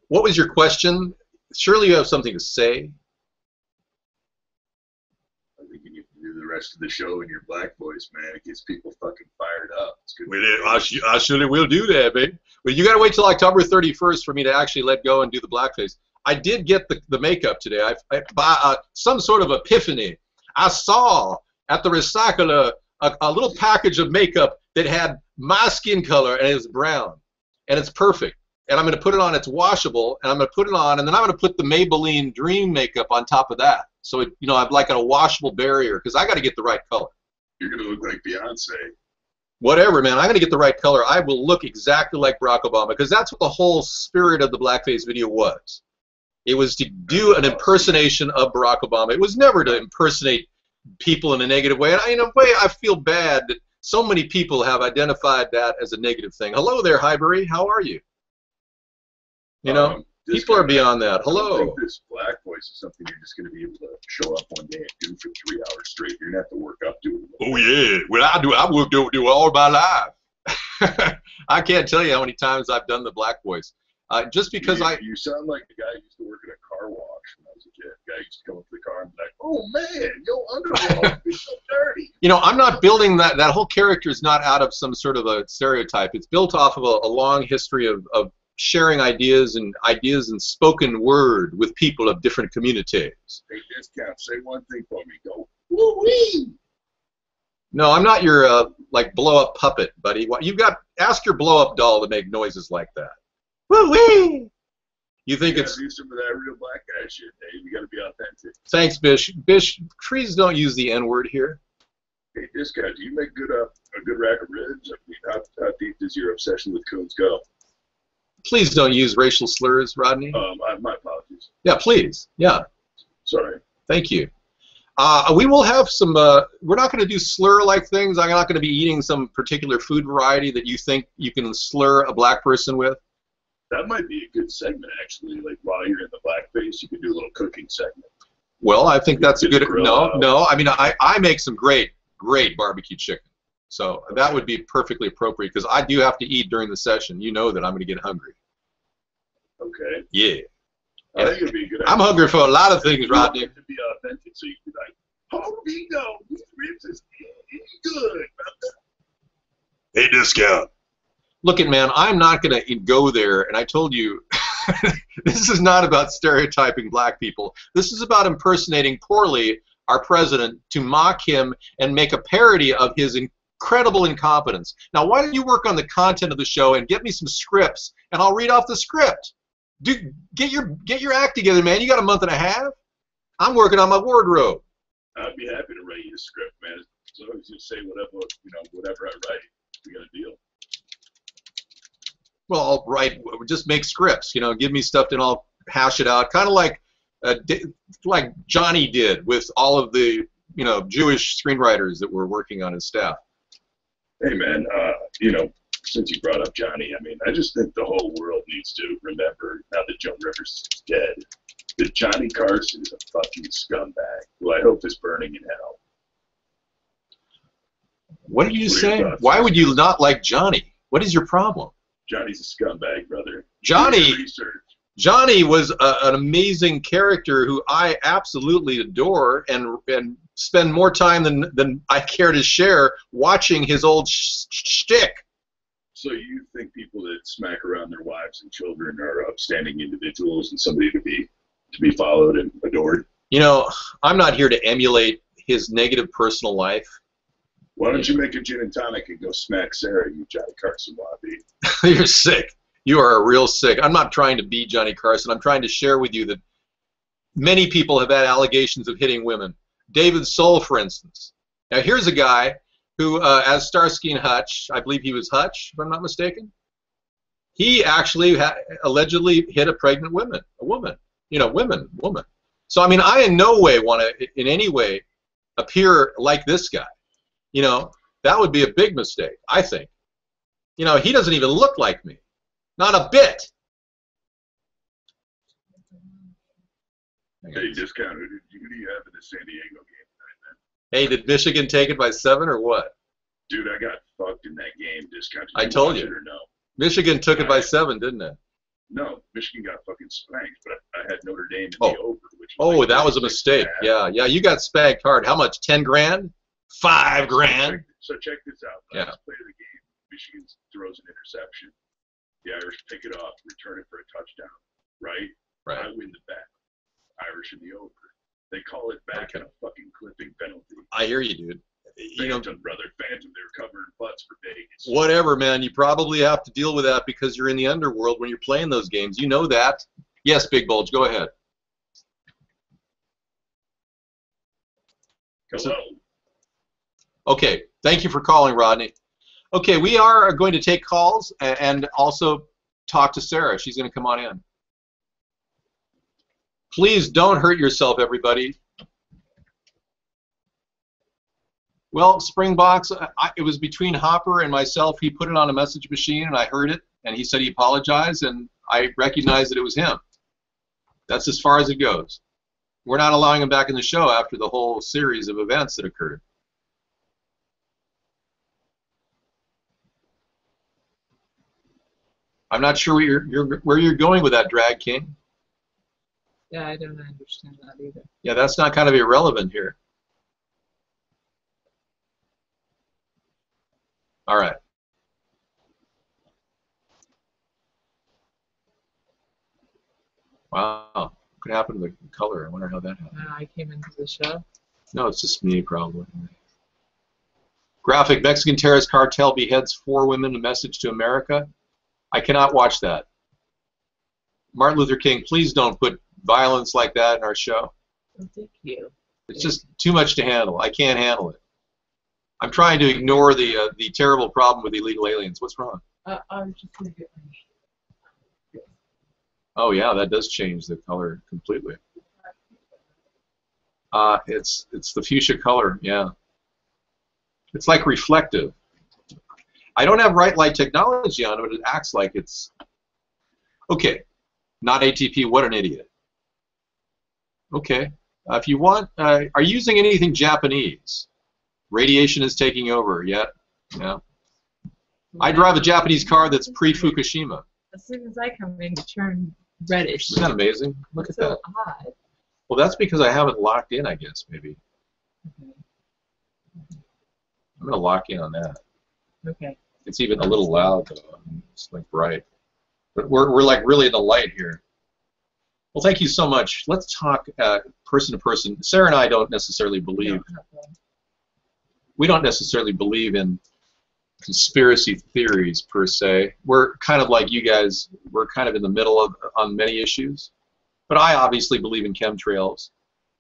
What was your question? Surely you have something to say. I think you need to do the rest of the show in your black voice, man. It gets people fucking fired up. It's good. Well, I surely will do that, babe. But you got to wait till October 31st for me to actually let go and do the blackface. I did get the makeup today. By some sort of epiphany, I saw at the recycler a little package of makeup that had my skin color, and it was brown, and it's perfect. And I'm going to put it on. It's washable, and I'm going to put it on, and then I'm going to put the Maybelline Dream makeup on top of that. So it, you know, I'm like a washable barrier because I got to get the right color. You're going to look like Beyonce. Whatever, man. I'm going to get the right color. I will look exactly like Barack Obama because that's what the whole spirit of the blackface video was. It was to do an impersonation of Barack Obama. It was never to impersonate people in a negative way. And in a way, I feel bad that so many people have identified that as a negative thing. Hello there, Highbury. How are you? You know, people are beyond that. Hello. I think this black voice is something you're just going to be able to show up one day and do for 3 hours straight. You're going to have to work up to it. Oh, yeah. Well, I will do it all my life. I can't tell you how many times I've done the black voice. Just because You sound like the guy who used to work at a car wash when I was a kid. The guy used to come up to the car and be like, oh, man, your underwear is so dirty. You know, I'm not building that whole character is not out of some sort of a stereotype. It's built off of a long history of sharing ideas and spoken word with people of different communities. Hey, Discount, say one thing for me. Go, woo-wee! No, I'm not your like blow-up puppet, buddy. Ask your blow-up doll to make noises like that. Woo-wee! You think it's... do some of that real black guy shit, Dave. You got to be authentic. Thanks, Bish. Bish, please don't use the N-word here. Hey, Discount, do you make a good rack of ribs? I mean, how deep does your obsession with coons go? Please don't use racial slurs, Rodney. My apologies. Yeah, please. Yeah. Sorry. Thank you. We will have some, we're not going to do slur-like things. I'm not going to be eating some particular food variety that you think you can slur a black person with. That might be a good segment, actually. Like, while you're in the blackface, you could do a little cooking segment. Well, I think that's a good, no. I mean, I make some great barbecue chicken. So that would be perfectly appropriate because I do have to eat during the session. You know that I'm going to get hungry. Okay. Yeah. I think it'd be a good idea. I'm hungry for a lot of things, Rodney. To be authentic, so you can be like, oh, we know, these ribs is good. Hey, Discount. Look it, man, I'm not going to go there, and I told you, this is not about stereotyping black people. This is about impersonating poorly our president to mock him and make a parody of his incredible incompetence. Now, why don't you work on the content of the show and get me some scripts, and I'll read off the script. Dude, get your act together, man. You got a month and a half. I'm working on my wardrobe. I'd be happy to write you a script, man. As long as you say whatever I write, we got a deal. Well, I'll write. Just make scripts. Give me stuff and I'll hash it out. Kind of like Johnny did with all of the Jewish screenwriters that were working on his staff. Hey, man. Since you brought up Johnny, I mean, I just think the whole world needs to remember, now that Joan Rivers is dead, that Johnny Carson is a fucking scumbag who I hope is burning in hell. What did you say? Why would you not like Johnny? What is your problem? Johnny's a scumbag, brother. Johnny was an amazing character who I absolutely adore and spend more time than I care to share watching his old shtick. So you think people that smack around their wives and children are upstanding individuals and somebody to be followed and adored? I'm not here to emulate his negative personal life. Why don't you make a gin and tonic and go smack Sarah, you Johnny Carson wallaby? You're sick. You are real sick. I'm not trying to be Johnny Carson. I'm trying to share with you that many people have had allegations of hitting women. David Soul, for instance. Now, here's a guy who, as Starsky and Hutch, I believe he was Hutch, if I'm not mistaken, he actually allegedly hit a pregnant woman. So, I mean, I in no way want to, in any way, appear like this guy. That would be a big mistake, I think. He doesn't even look like me. Not a bit. Hey, Discount, who do you have in the San Diego game tonight, man? Hey, did Michigan take it by 7 or what? Dude, I got fucked in that game, Discount. I told you. Or no? Michigan took it by 7, didn't it? No, Michigan got fucking spanked, but I had Notre Dame in the over. That was a mistake. Yeah, you got spanked hard. How much? 10 grand? 5 grand? So check this out. Yeah. Last play of the game, Michigan throws an interception. The Irish pick it off, return it for a touchdown. Right? I win the bet. Irish in the over. They call it back in a fucking clipping penalty. I hear you, dude. Phantom, brother. Phantom. They're covering butts for Vegas. Whatever, man. You probably have to deal with that because you're in the underworld when you're playing those games. You know that. Yes, Big Bulge. Go ahead. Hello. Okay. Thank you for calling, Rodney. Okay, we are going to take calls and also talk to Sarah. She's going to come on in. Please don't hurt yourself, everybody. Well, Springbox, it was between Hopper and myself. He put it on a message machine, and I heard it, and he said he apologized, and I recognized that it was him. That's as far as it goes. We're not allowing him back in the show after the whole series of events that occurred. I'm not sure where you're going with that, Drag King. Yeah, I don't understand that either. Yeah, that's not kind of irrelevant here. All right. Wow. What could happen to the color? I wonder how that happened. I came into the show. No, it's just me, probably. Graphic, Mexican terrorist cartel beheads 4 women, a message to America. I cannot watch that. Martin Luther King, please don't put violence like that in our show. Oh, thank you. It's just too much to handle. I can't handle it. I'm trying to ignore the terrible problem with illegal aliens. What's wrong? I was just going to get my... Oh, yeah, that does change the color completely. It's the fuchsia color, yeah. It's like reflective. I don't have right light technology on it, but it acts like it's... Okay, not ATP, what an idiot. Okay, if you want, are you using anything Japanese? Radiation is taking over, yeah. I drive a Japanese car that's pre-Fukushima. As soon as I come in, you turn reddish. Isn't that amazing? Look at so that. Odd. Well, that's because I haven't locked in, I guess, maybe. Okay. I'm going to lock in on that. Okay. It's even a little loud, though. It's like bright. But we're like really in the light here. Well, thank you so much. Let's talk person to person. Sarah and I don't necessarily believe. We don't necessarily believe in conspiracy theories per se. We're kind of like you guys. We're kind of in the middle on many issues. But I obviously believe in chemtrails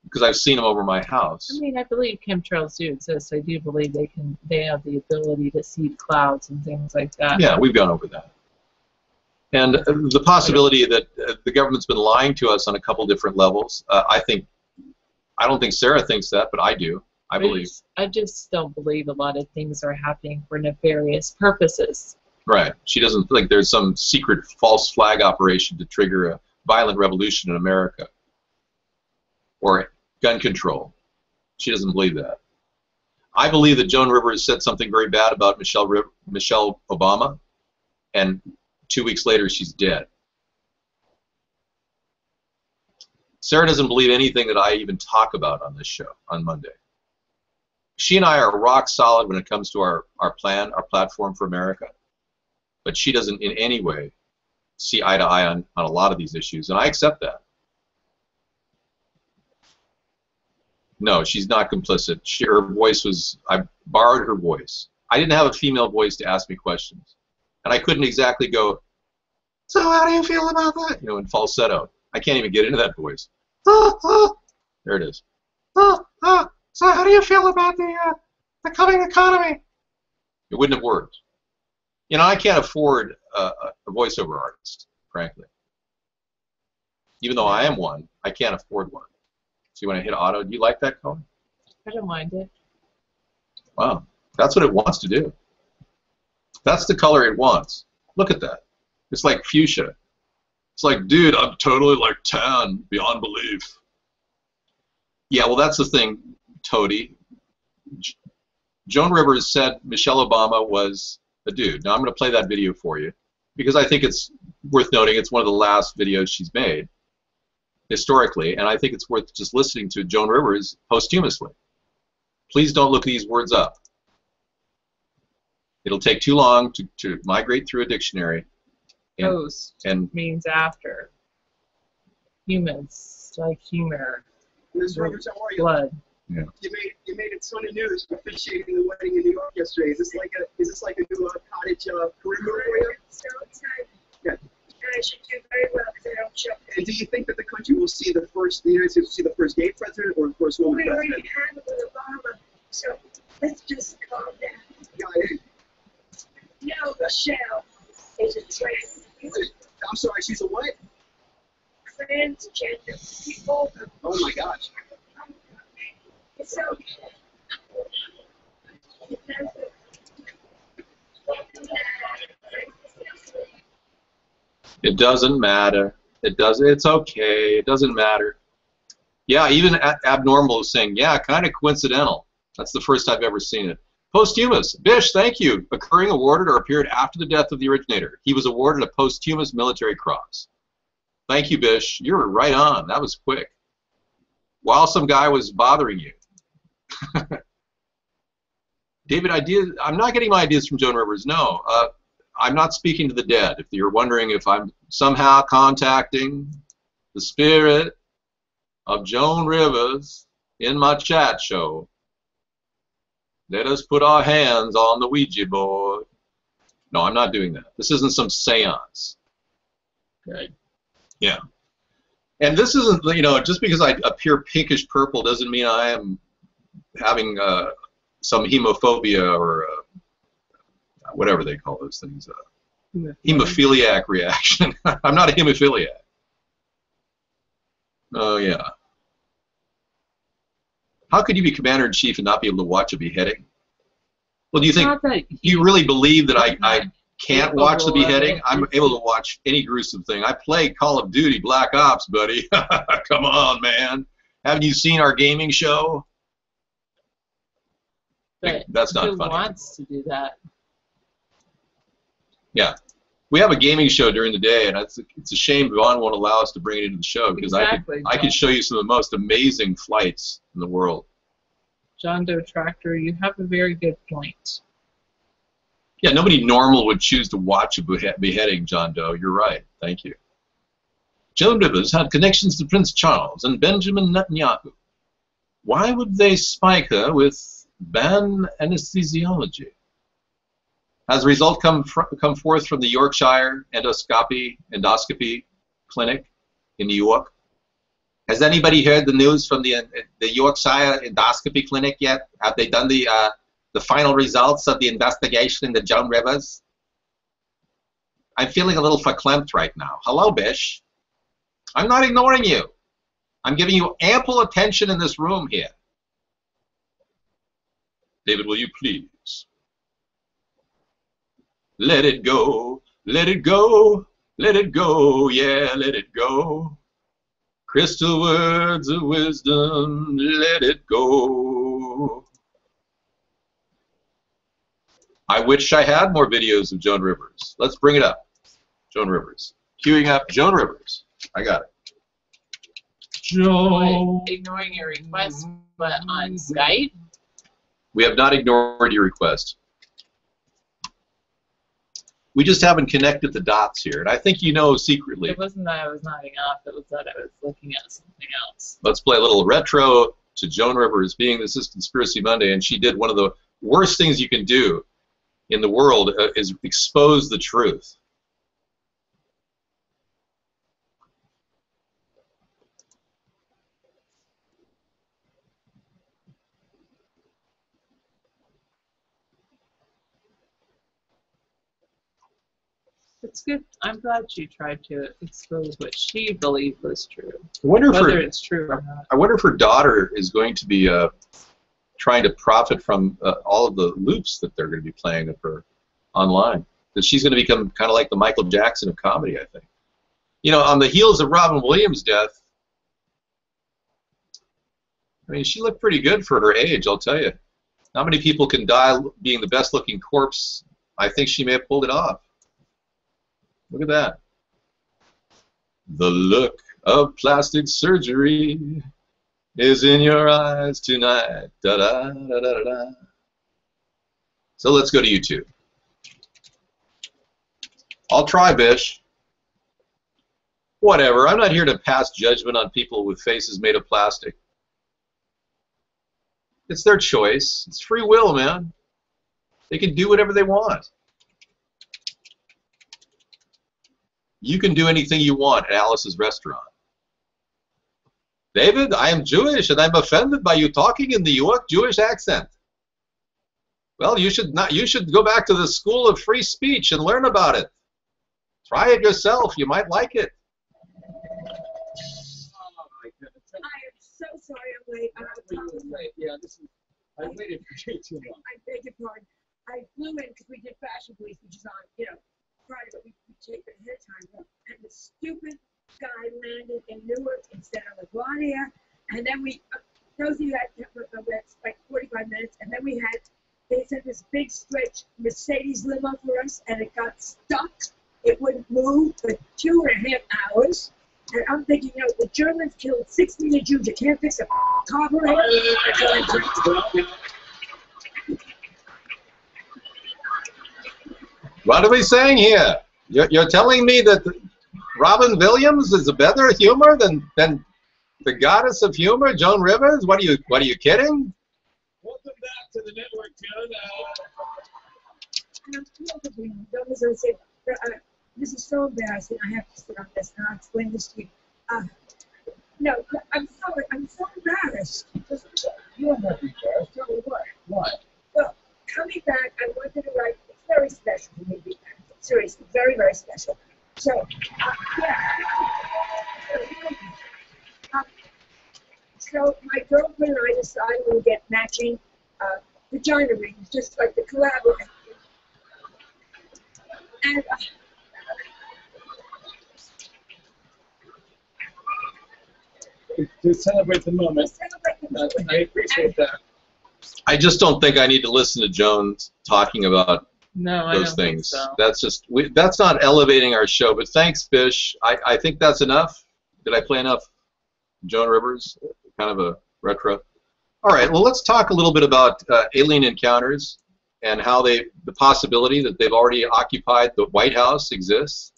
because I've seen them over my house. I mean, I believe chemtrails do exist. I do believe they have the ability to seed clouds and things like that. Yeah, we've gone over that. And the possibility that the government's been lying to us on a couple different levels, I don't think Sarah thinks that, but I do. I believe. I just don't believe a lot of things are happening for nefarious purposes. Right. She doesn't think there's some secret false flag operation to trigger a violent revolution in America or gun control. She doesn't believe that. I believe that Joan Rivers said something very bad about Michelle Obama, and 2 weeks later she's dead. Sarah doesn't believe anything that I even talk about on this show on Monday. She and I are rock solid when it comes to our plan, our platform for America, but she doesn't in any way see eye to eye on a lot of these issues, and I accept that. No, she's not complicit. Her voice was, I borrowed her voice. I didn't have a female voice to ask me questions. And I couldn't exactly go, so how do you feel about that? You know, in falsetto. I can't even get into that voice. There it is. So how do you feel about the coming economy? It wouldn't have worked. You know, I can't afford a voiceover artist, frankly. Even though I am one, I can't afford one. See, when I hit auto, do you like that color? I don't mind it. Wow, that's what it wants to do. That's the color it wants. Look at that. It's like fuchsia. It's like, dude, I'm totally like tan, beyond belief. Yeah, well, that's the thing, Toady. Joan Rivers said Michelle Obama was a dude. Now, I'm going to play that video for you because I think it's worth noting. It's one of the last videos she's made historically, and I think it's worth just listening to Joan Rivers posthumously. Please don't look these words up. It'll take too long to migrate through a dictionary. Post means after. Humans, like humor. Ms. Rivers, how are you? Blood. Yeah. You made it Sunday News officiating the wedding in New York yesterday. Is this like a new cottage career move for you? So excited. Yeah. And I should do very well because I don't show. And do you think that the country will see the United States will see the first gay president or the first woman We president? already had it with Obama, so let's just calm down. Yeah, No, Michelle is a trans. I'm sorry, she's a what? Transgender people. Oh my gosh. It's okay. It doesn't matter. It's okay. It doesn't matter. Yeah, even Abnormal is saying, yeah, kind of coincidental. That's the first I've ever seen it. Posthumous. Bish, thank you. Occurring, awarded, or appeared after the death of the originator. He was awarded a posthumous military cross. Thank you, Bish. You're right on. That was quick. While some guy was bothering you. David, I'm not getting my ideas from Joan Rivers. No, I'm not speaking to the dead. If you're wondering if I'm somehow contacting the spirit of Joan Rivers in my chat show. Let us put our hands on the Ouija board. No, I'm not doing that. This isn't some seance. Okay. Yeah. And this isn't, you know, just because I appear pinkish purple doesn't mean I am having some hemophobia or whatever they call those things. Hemophiliac reaction. I'm not a hemophiliac. Oh, yeah. How could you be commander-in-chief and not be able to watch a beheading? Well, do you think, do you really believe that I can't watch the beheading? I'm able to watch any gruesome thing. I play Call of Duty Black Ops, buddy. Come on, man. Haven't you seen our gaming show? But that's not who funny. wants to do that? Yeah. We have a gaming show during the day, and it's a shame Vaughn won't allow us to bring it into the show, because I could show you some of the most amazing flights in the world. John Doe Tractor, you have a very good point. Yeah, nobody normal would choose to watch a beheading, John Doe. You're right. Thank you. Joan Rivers had connections to Prince Charles and Benjamin Netanyahu. Why would they spike her with ban anesthesiology? Has a result come forth from the Yorkshire endoscopy clinic in New York? Has anybody heard the news from the Yorkshire endoscopy clinic yet? Have they done the final results of the investigation into Joan Rivers? I'm feeling a little verklempt right now. Hello, Bish. I'm not ignoring you. I'm giving you ample attention in this room here. David, will you please? Let it go, let it go, let it go, yeah, let it go. Crystal words of wisdom, let it go. I wish I had more videos of Joan Rivers. Let's bring it up. Joan Rivers. Queuing up Joan Rivers. I got it. Joan. Ignoring your request, but on Skype? We have not ignored your request. We just haven't connected the dots here, and I think you know secretly. It wasn't that I was nodding off, it was that I was looking at something else. Let's play a little retro to Joan Rivers being This Is Conspiracy Monday, and she did one of the worst things you can do in the world, is expose the truth. It's good. I'm glad she tried to expose what she believed was true. I wonder whether it's true or not. I wonder if her daughter is going to be trying to profit from all of the loops that they're going to be playing of her online. That she's going to become kind of like the Michael Jackson of comedy, I think. You know, on the heels of Robin Williams' death, I mean, she looked pretty good for her age, I'll tell you. Not many people can die being the best-looking corpse. I think she may have pulled it off. Look at that. The look of plastic surgery is in your eyes tonight. Da da da da da. So let's go to YouTube. I'll try, Bish. Whatever. I'm not here to pass judgment on people with faces made of plastic. It's their choice. It's free will, man. They can do whatever they want. You can do anything you want at Alice's restaurant. David, I am Jewish and I'm offended by you talking in the York Jewish accent. Well, you should not. You should go back to the school of free speech and learn about it. Try it yourself. You might like it. Oh my goodness. I am so sorry I'm late. Yeah, I waited for you too long. I beg your pardon. I flew in because we did Fashion Police, which is on, Friday, but we taped it ahead of time. And the stupid guy landed in Newark instead of LaGuardia. And then those of you that that's like 45 minutes, and then they sent this big stretch Mercedes limo for us, and it got stuck. It wouldn't move for 2.5 hours. And I'm thinking, the Germans killed 6 million Jews. You can't fix a carburetor. What are we saying here? You're telling me that Robin Williams is a better humor than the goddess of humor, Joan Rivers? What are you kidding? Welcome back to the network, John. This is so embarrassing. I have to sit on this and I'll explain this to you. No, I'm so embarrassed. You don't have to be embarrassed. Tell me why. Why? Well, coming back, I wanted to write. It's very special for me to be back. Seriously, very, very special. So, yeah. So my girlfriend and I decided we would get matching vagina rings, just like the collaboration. And To celebrate the moment. I appreciate that. I just don't think I need to listen to Joan talking about those things. Think so. That's just that's not elevating our show. But thanks, Bish. I think that's enough. Did I play enough Joan Rivers? Kind of a retro. All right. Well, let's talk a little bit about alien encounters and how the possibility that they've already occupied the White House exists.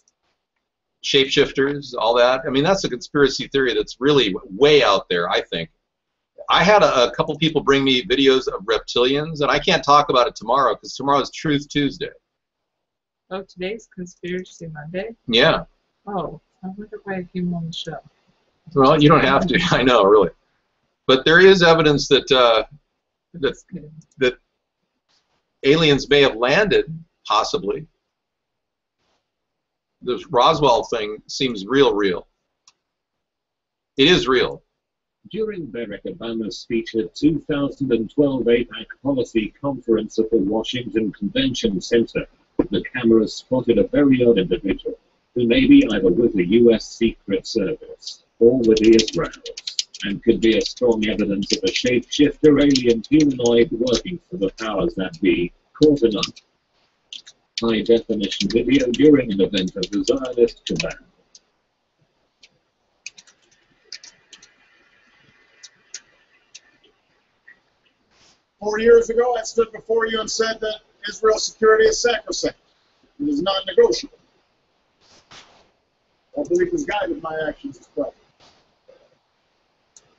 Shapeshifters, all that. I mean, that's a conspiracy theory that's really way out there, I think. I had a couple people bring me videos of reptilians, and I can't talk about it tomorrow because tomorrow's Truth Tuesday. Oh, today's Conspiracy Monday? Yeah. Oh, I wonder why I came on the show. Well, you don't have to. I know, really. But there is evidence that that aliens may have landed, possibly. The Roswell thing seems real. It is real. During Barack Obama's speech at 2012 APAC Policy Conference at the Washington Convention Center, the cameras spotted a very odd individual who may be either with the U.S. Secret Service or with the Israelis, and could be a strong evidence of a shapeshifter alien humanoid working for the powers that be, caught in a high-definition video during an event of the Zionist command. Four years ago, I stood before you and said that Israel's security is sacrosanct. It is not negotiable. I believe has guided my actions as well.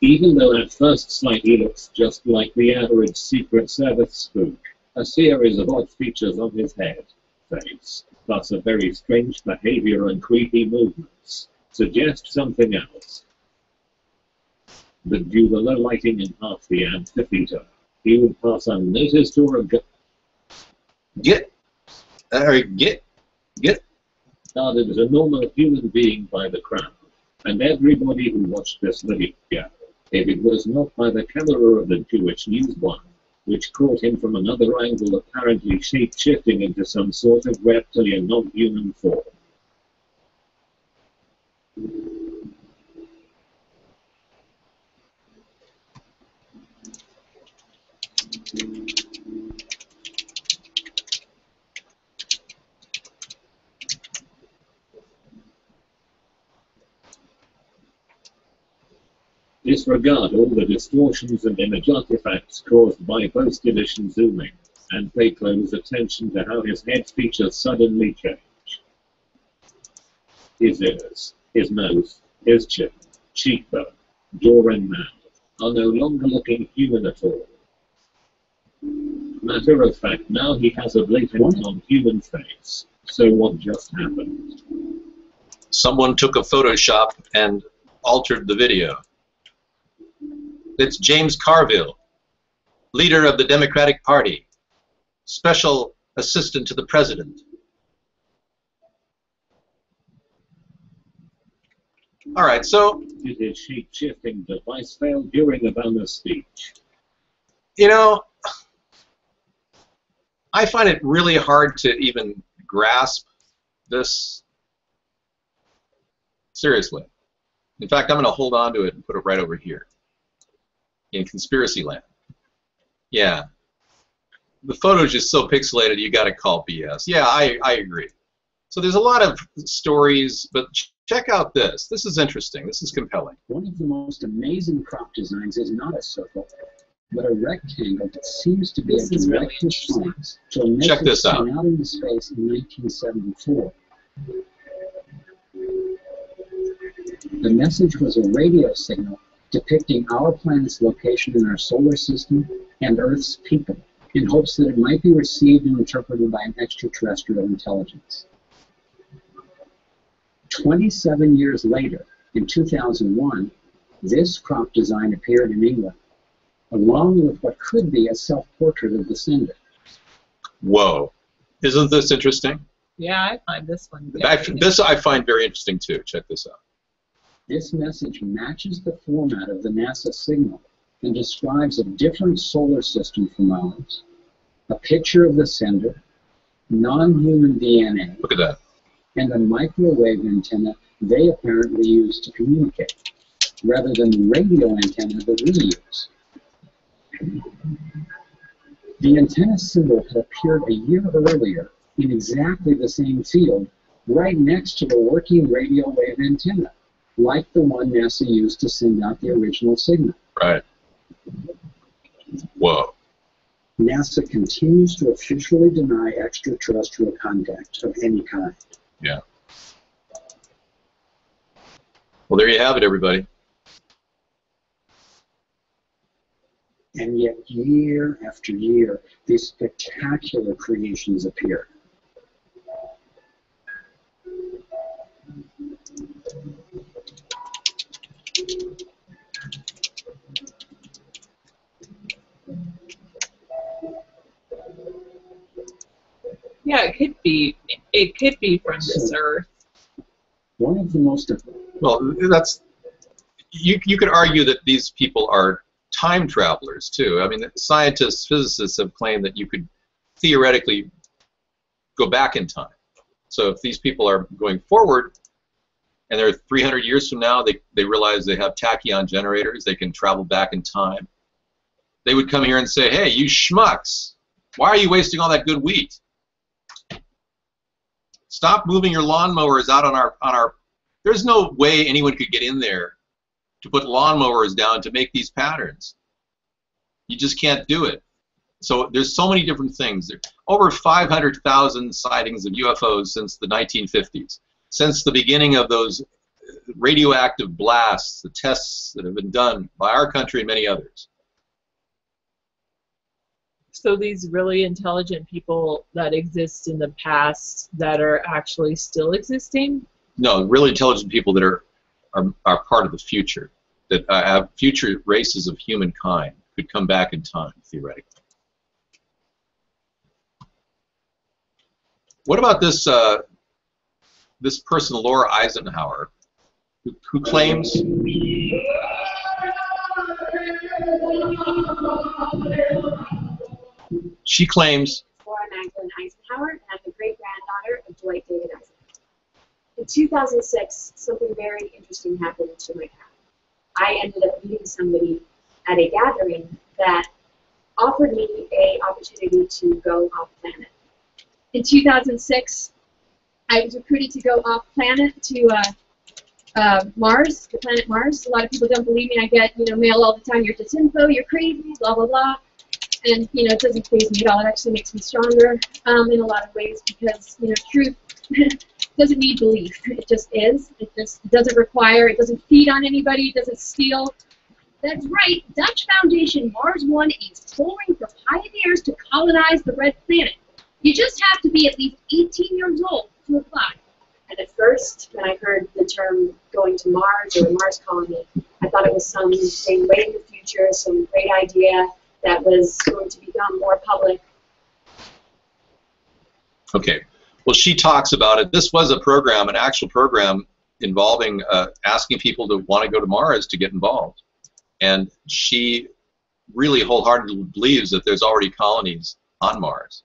Even though at first sight he looks just like the average Secret Service spook, a series of odd features on his head, face, plus a very strange behavior and creepy movements, suggest something else. But due to the low lighting in half the amphitheater, he would pass unnoticed or regarded as a normal human being by the crowd, and everybody who watched this video, if it was not by the camera of the Jewish News One, which caught him from another angle, apparently shape-shifting into some sort of reptilian non-human form. Disregard all the distortions and image artifacts caused by post-edition zooming, and pay close attention to how his head features suddenly change. His ears, his nose, his chin, cheekbone, jaw and mouth are no longer looking human at all. Matter of fact, now he has a blatant non-human face. So what just happened? Someone took a Photoshop and altered the video. It's James Carville, leader of the Democratic Party, special assistant to the president. All right, so did his shape-shifting device fail during Obama's speech? You know, I find it really hard to even grasp this seriously. In fact, I'm going to hold on to it and put it right over here in Conspiracy Land. Yeah. The photo's just so pixelated, you got to call BS. Yeah, I agree. So there's a lot of stories, but check out this. This is interesting. This is compelling. One of the most amazing prop designs is not a circle, but a rectangle that seems to be a direct response to a message sent out into space in 1974. The message was a radio signal depicting our planet's location in our solar system and Earth's people, in hopes that it might be received and interpreted by an extraterrestrial intelligence. 27 years later, in 2001, this crop design appeared in England, along with what could be a self-portrait of the sender. Whoa. Isn't this interesting? Yeah, I find this one. This I find very interesting too. Check this out. This message matches the format of the NASA signal and describes a different solar system from ours. A picture of the sender, non-human DNA, look at that, and a microwave antenna they apparently use to communicate, rather than the radio antenna that we use. The antenna symbol had appeared a year earlier in exactly the same field, right next to the working radio wave antenna, like the one NASA used to send out the original signal. Right. Whoa. NASA continues to officially deny extraterrestrial contact of any kind. Yeah. Well, there you have it, everybody. And yet, year after year, these spectacular creations appear. Yeah, it could be. It could be from this Earth. One of the most... Well, that's... You could argue that these people are time travelers, too. I mean, scientists, physicists have claimed that you could theoretically go back in time. So if these people are going forward, and they're 300 years from now, they realize they have tachyon generators, they can travel back in time, they would come here and say, hey, you schmucks, why are you wasting all that good wheat? Stop moving your lawnmowers out on our... There's no way anyone could get in there to put lawnmowers down to make these patterns. You just can't do it. So there's so many different things. There are over 500,000 sightings of UFOs since the 1950s. Since the beginning of those radioactive blasts, the tests that have been done by our country and many others. So these really intelligent people that exist in the past that are actually still existing? No, really intelligent people that are part of the future, that have future races of humankind could come back in time, theoretically. What about this this person, Laura Eisenhower, who claims... She claims... Laura Magdalene Eisenhower, and I'm the great-granddaughter of Dwight David Eisenhower. In 2006, something very interesting happened to my path. I ended up meeting somebody at a gathering that offered me an opportunity to go off-planet. In 2006, I was recruited to go off-planet to Mars, the planet Mars. A lot of people don't believe me. I get mail all the time. You're disinfo, you're crazy, blah, blah, blah. And, it doesn't faze me at all. It actually makes me stronger in a lot of ways because, truth doesn't need belief. It just is. It just doesn't require, it doesn't feed on anybody, it doesn't steal. That's right. Dutch Foundation Mars One is pouring for pioneers to colonize the Red Planet. You just have to be at least 18 years old to apply. And at first, when I heard the term going to Mars or a Mars colony, I thought it was something way in the future, some great idea that was going to become more public. Okay. Well, she talks about it. This was a program, an actual program involving asking people to want to go to Mars to get involved. And she really wholeheartedly believes that there's already colonies on Mars.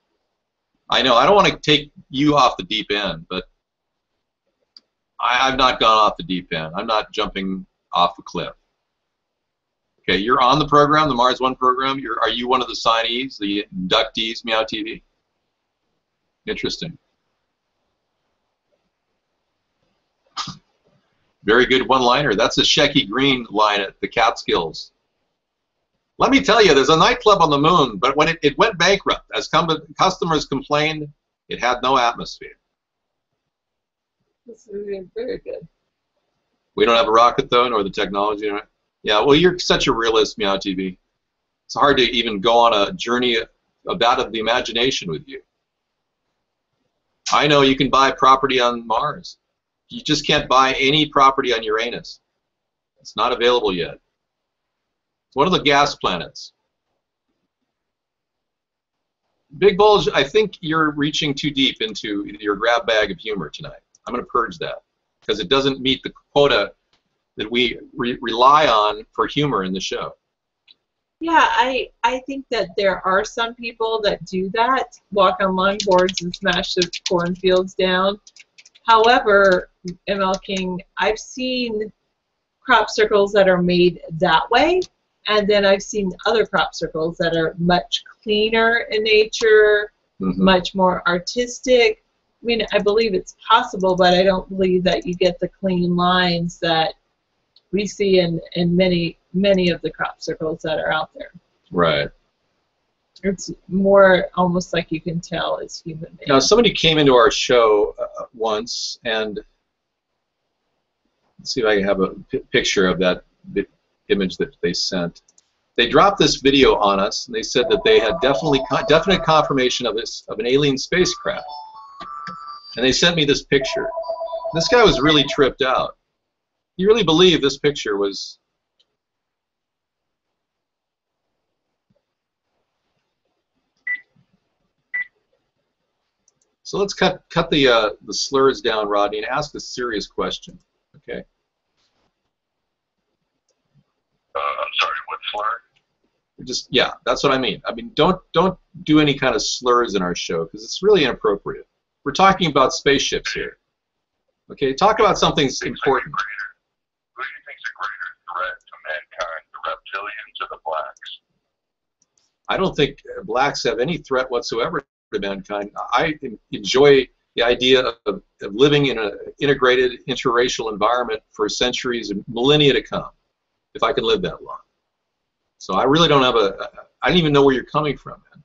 I know, I don't want to take you off the deep end, but I've not gone off the deep end. I'm not jumping off a cliff. Okay, you're on the program, the Mars One program. Are you one of the signees, the inductees, Meow TV? Interesting. Very good one-liner. That's a Shecky Green line at the Catskills. Let me tell you, there's a nightclub on the moon, but when it went bankrupt, as customers complained, it had no atmosphere. This is very good. We don't have a rocket, though, nor the technology. Yeah, well, you're such a realist, Meow TV. It's hard to even go on a journey of the imagination with you. I know you can buy property on Mars. You just can't buy any property on Uranus. It's not available yet. It's one of the gas planets. Big Bulge, I think you're reaching too deep into your grab bag of humor tonight. I'm going to purge that because it doesn't meet the quota that we rely on for humor in the show. Yeah, I think that there are some people that do that, walk on longboards and smash the cornfields down. However, ML King, I've seen crop circles that are made that way, and then I've seen other crop circles that are much cleaner in nature, much more artistic. I mean, I believe it's possible, but I don't believe that you get the clean lines that we see in many of the crop circles that are out there. Right. It's more almost like you can tell it's human made. Now, somebody came into our show once, and let's see if I can have a picture of that image that they sent. They dropped this video on us, and they said that they had definite confirmation of an alien spacecraft. And they sent me this picture. This guy was really tripped out. He really believed this picture was... So let's cut the slurs down, Rodney, and ask a serious question. Okay. I'm sorry, what slur? Just that's what I mean. I mean, don't do any kind of slurs in our show because it's really inappropriate. We're talking about spaceships here. Okay, talk about something important. Who do you think is a greater threat to mankind, the reptilians or the blacks? I don't think blacks have any threat whatsoever to mankind. I enjoy the idea of living in an integrated, interracial environment for centuries and millennia to come, if I can live that long. So I really don't have I don't even know where you're coming from, man.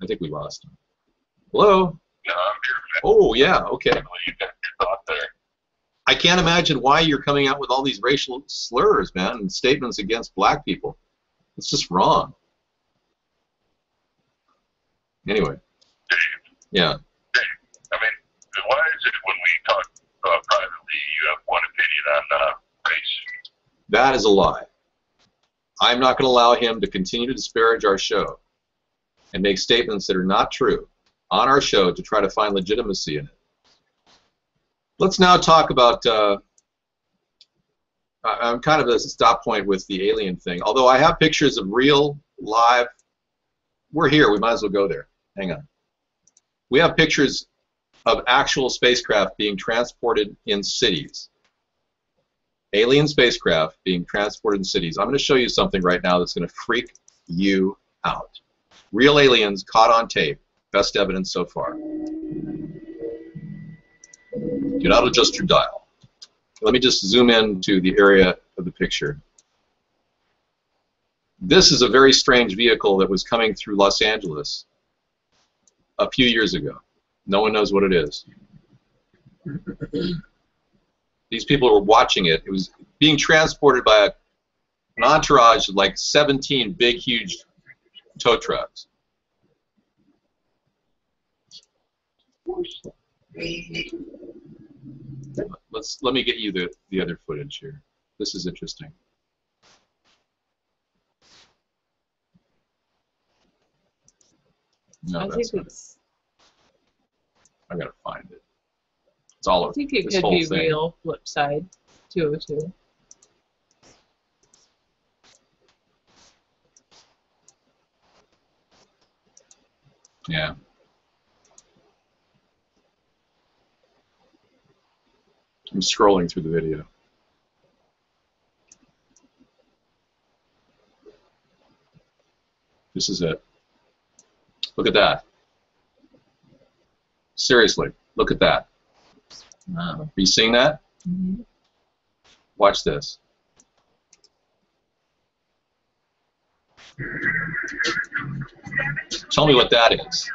I think we lost him. Hello? No, I'm here. Oh, yeah, okay. You got your thought there. I can't imagine why you're coming out with all these racial slurs, man, and statements against black people. It's just wrong. Anyway. Dave. Yeah. Dave, I mean, why is it when we talk privately, you have one opinion on race? That is a lie. I'm not going to allow him to continue to disparage our show and make statements that are not true on our show to try to find legitimacy in it. Let's now talk about, I'm kind of at a stop point with the alien thing, although I have pictures of real, live, we're here, we might as well go there. Hang on. We have pictures of actual spacecraft being transported in cities. Alien spacecraft being transported in cities. I'm going to show you something right now that's going to freak you out. Real aliens caught on tape. Best evidence so far. Do not adjust your dial. Let me just zoom in to the area of the picture. This is a very strange vehicle that was coming through Los Angeles a few years ago. No one knows what it is. These people were watching it. It was being transported by an entourage of like 17 big, huge tow trucks. Let me get you the other footage here. This is interesting. No, that's not it. I gotta find it. It's all over. I think it could be real. Flip side 202. Yeah. I'm scrolling through the video. This is it. Look at that. Seriously, look at that. Wow. Are you seeing that? Mm-hmm. Watch this. Tell me what that is.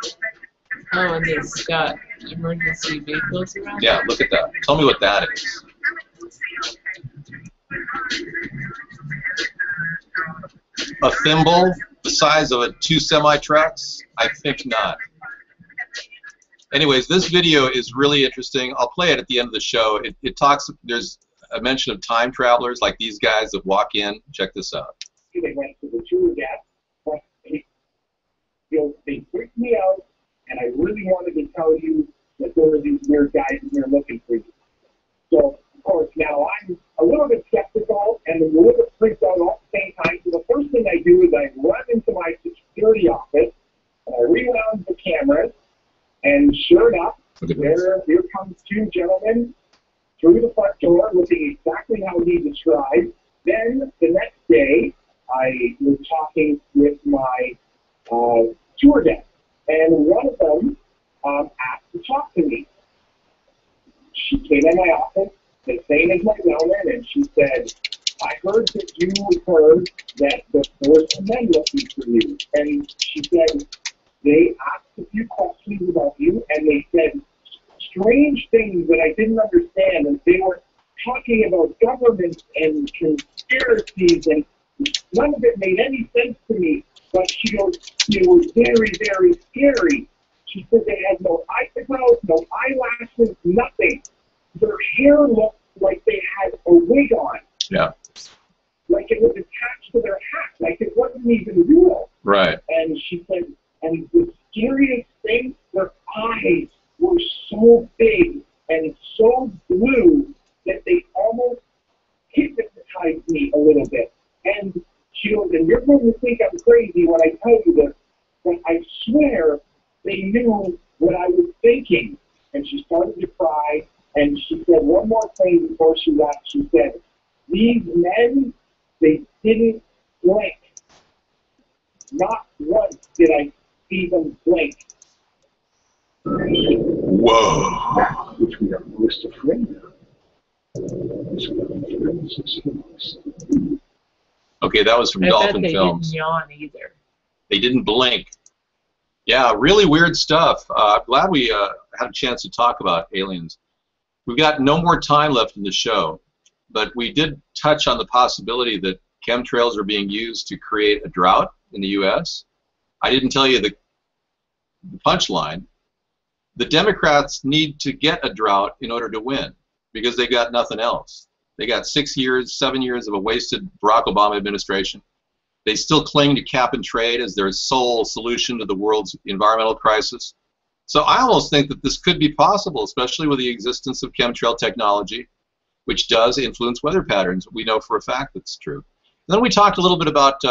Oh, and it's got emergency vehicles around. Yeah, look at that. Tell me what that is. a thimble the size of 2 semi-trucks? I think not. Anyways, this video is really interesting. I'll play it at the end of the show. It talks, there's a mention of time travelers like these guys that walk in. Check this out. They went to the tour gap. They freaked me out, and I really wanted to tell you that there were these weird guys in there looking for you. So, of course, now I'm a little bit skeptical and a little bit freaked out all at the same time. So the first thing I do is I run into my security office, and I rewound the cameras, and sure enough, here comes 2 gentlemen through the front door looking exactly how he described. Then the next day, I was talking with my tour guide, and one of them asked to talk to me. She came in my office, the same as my gentleman, and she said, I heard that you heard that there were some men looking for you. And she said, they asked a few questions about you, and they said strange things that I didn't understand, and they were talking about governments and conspiracies, and none of it made any sense to me. But she goes, they were very, very scary. She said they had no eyebrows, no eyelashes, nothing. Their hair looked like they had a wig on. Yeah. Like it was attached to their hat, like it wasn't even real. Right. And she said, and the scariest thing, their eyes were so big and so blue that they almost hypnotized me a little bit. And she goes, and you're going to think I'm crazy when I tell you this, but I swear they knew what I was thinking. And she started to cry, and she said one more thing before she left. She said, these men, they didn't blink. Not once did I see them blink. Whoa. Which we are most afraid of. Okay, that was from I Dolphin bet they Films. didn't yawn either. They didn't blink. Yeah, really weird stuff. I'm glad we had a chance to talk about aliens. We've got no more time left in the show, but we did touch on the possibility that chemtrails are being used to create a drought in the U.S. I didn't tell you the punchline. The Democrats need to get a drought in order to win because they got nothing else. They got 6 years, 7 years of a wasted Barack Obama administration. They still cling to cap and trade as their sole solution to the world's environmental crisis. So I almost think that this could be possible, especially with the existence of chemtrail technology, which does influence weather patterns. We know for a fact that's true. Then we talked a little bit about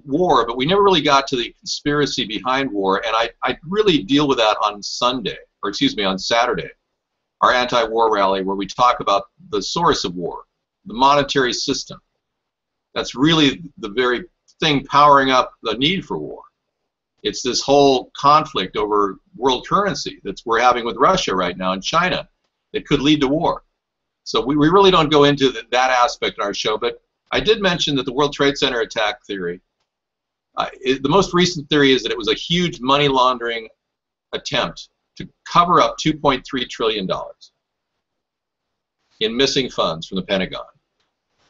war, but we never really got to the conspiracy behind war, and I really deal with that on Sunday, or excuse me, on Saturday, our anti-war rally, where we talk about the source of war, the monetary system. That's really the very thing powering up the need for war. It's this whole conflict over world currency that we're having with Russia right now and China that could lead to war. So we really don't go into that aspect in our show, but I did mention that the World Trade Center attack theory, the most recent theory is that it was a huge money laundering attempt to cover up $2.3 trillion in missing funds from the Pentagon.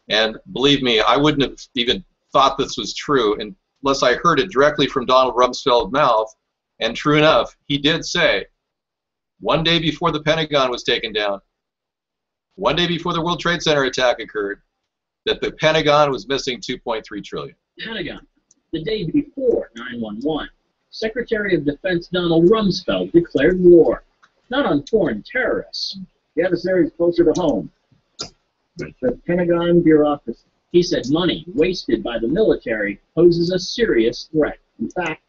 And believe me, I wouldn't have even thought this was true unless I heard it directly from Donald Rumsfeld's mouth. And true enough, he did say, one day before the Pentagon was taken down, one day before the World Trade Center attack occurred, that the Pentagon was missing $2.3 trillion. Pentagon, the day before 9/11, Secretary of Defense Donald Rumsfeld declared war, not on foreign terrorists. The adversary is closer to home. The Pentagon bureaucracy. He said money wasted by the military poses a serious threat. In fact,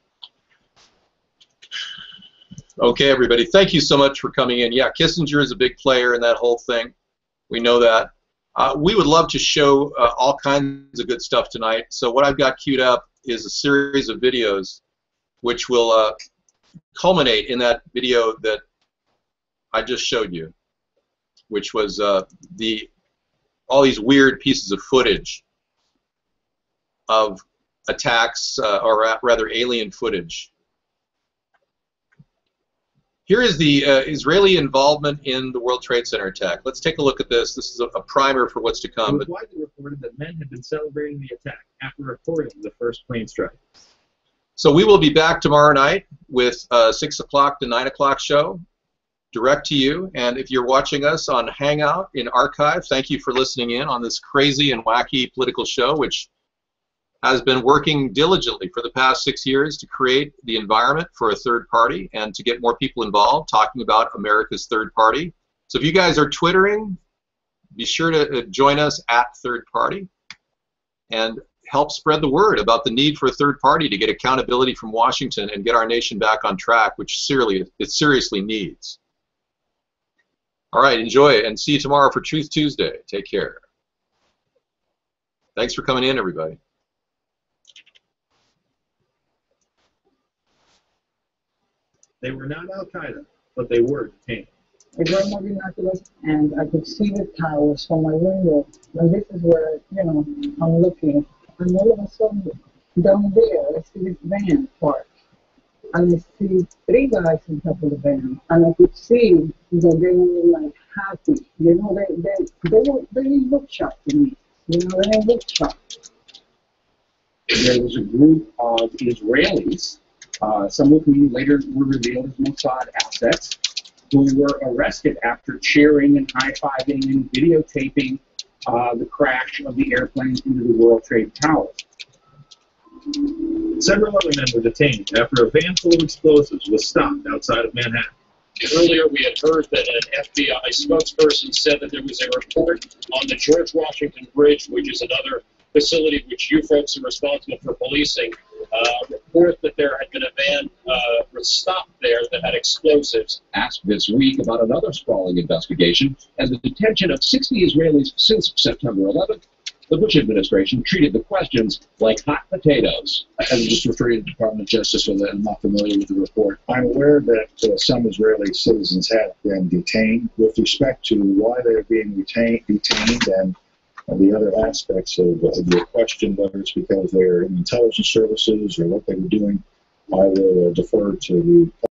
okay, everybody, thank you so much for coming in. Yeah, Kissinger is a big player in that whole thing. We know that. We would love to show all kinds of good stuff tonight. So what I've got queued up is a series of videos which will culminate in that video that I just showed you, which was all these weird pieces of footage of attacks, or rather alien footage. Here is the Israeli involvement in the World Trade Center attack. Let's take a look at this. This is a primer for what's to come. It was widely reported that men had been celebrating the attack after reporting the first plane strike. So we will be back tomorrow night with a 6 o'clock to 9 o'clock show, direct to you. And if you're watching us on Hangout in archive, thank you for listening in on this crazy and wacky political show, which has been working diligently for the past 6 years to create the environment for a third party and to get more people involved talking about America's third party. So if you guys are Twittering, be sure to join us at Third Party and help spread the word about the need for a third party to get accountability from Washington and get our nation back on track, which it seriously needs. All right, enjoy it, and see you tomorrow for Truth Tuesday. Take care. Thanks for coming in, everybody. They were not Al-Qaeda, but they were detained. I drove my binoculars and I could see the towers from my window. And this is where, you know, I'm looking. And all of a sudden, down there, I see this van parked. And I see 3 guys on top of the van. And I could see that they were like happy. You know, they didn't look shocked to me. You know, they didn't look shocked. There was a group of Israelis, some of whom later were revealed as Mossad assets, who were arrested after cheering and high-fiving and videotaping the crash of the airplanes into the World Trade Towers. Several other men were detained after a van full of explosives was stopped outside of Manhattan. Earlier, we had heard that an FBI spokesperson said that there was a report on the George Washington Bridge, which is another facility which you folks are responsible for policing, report that there had been a van stopped there that had explosives. Asked this week about another sprawling investigation and the detention of 60 Israelis since September 11th, the Bush administration treated the questions like hot potatoes. I was just referring to the Department of Justice, so that I'm not familiar with the report. I'm aware that some Israeli citizens have been detained. With respect to why they're being detained and the other aspects of your question, whether it's because they're in intelligence services or what they were doing, I will defer to the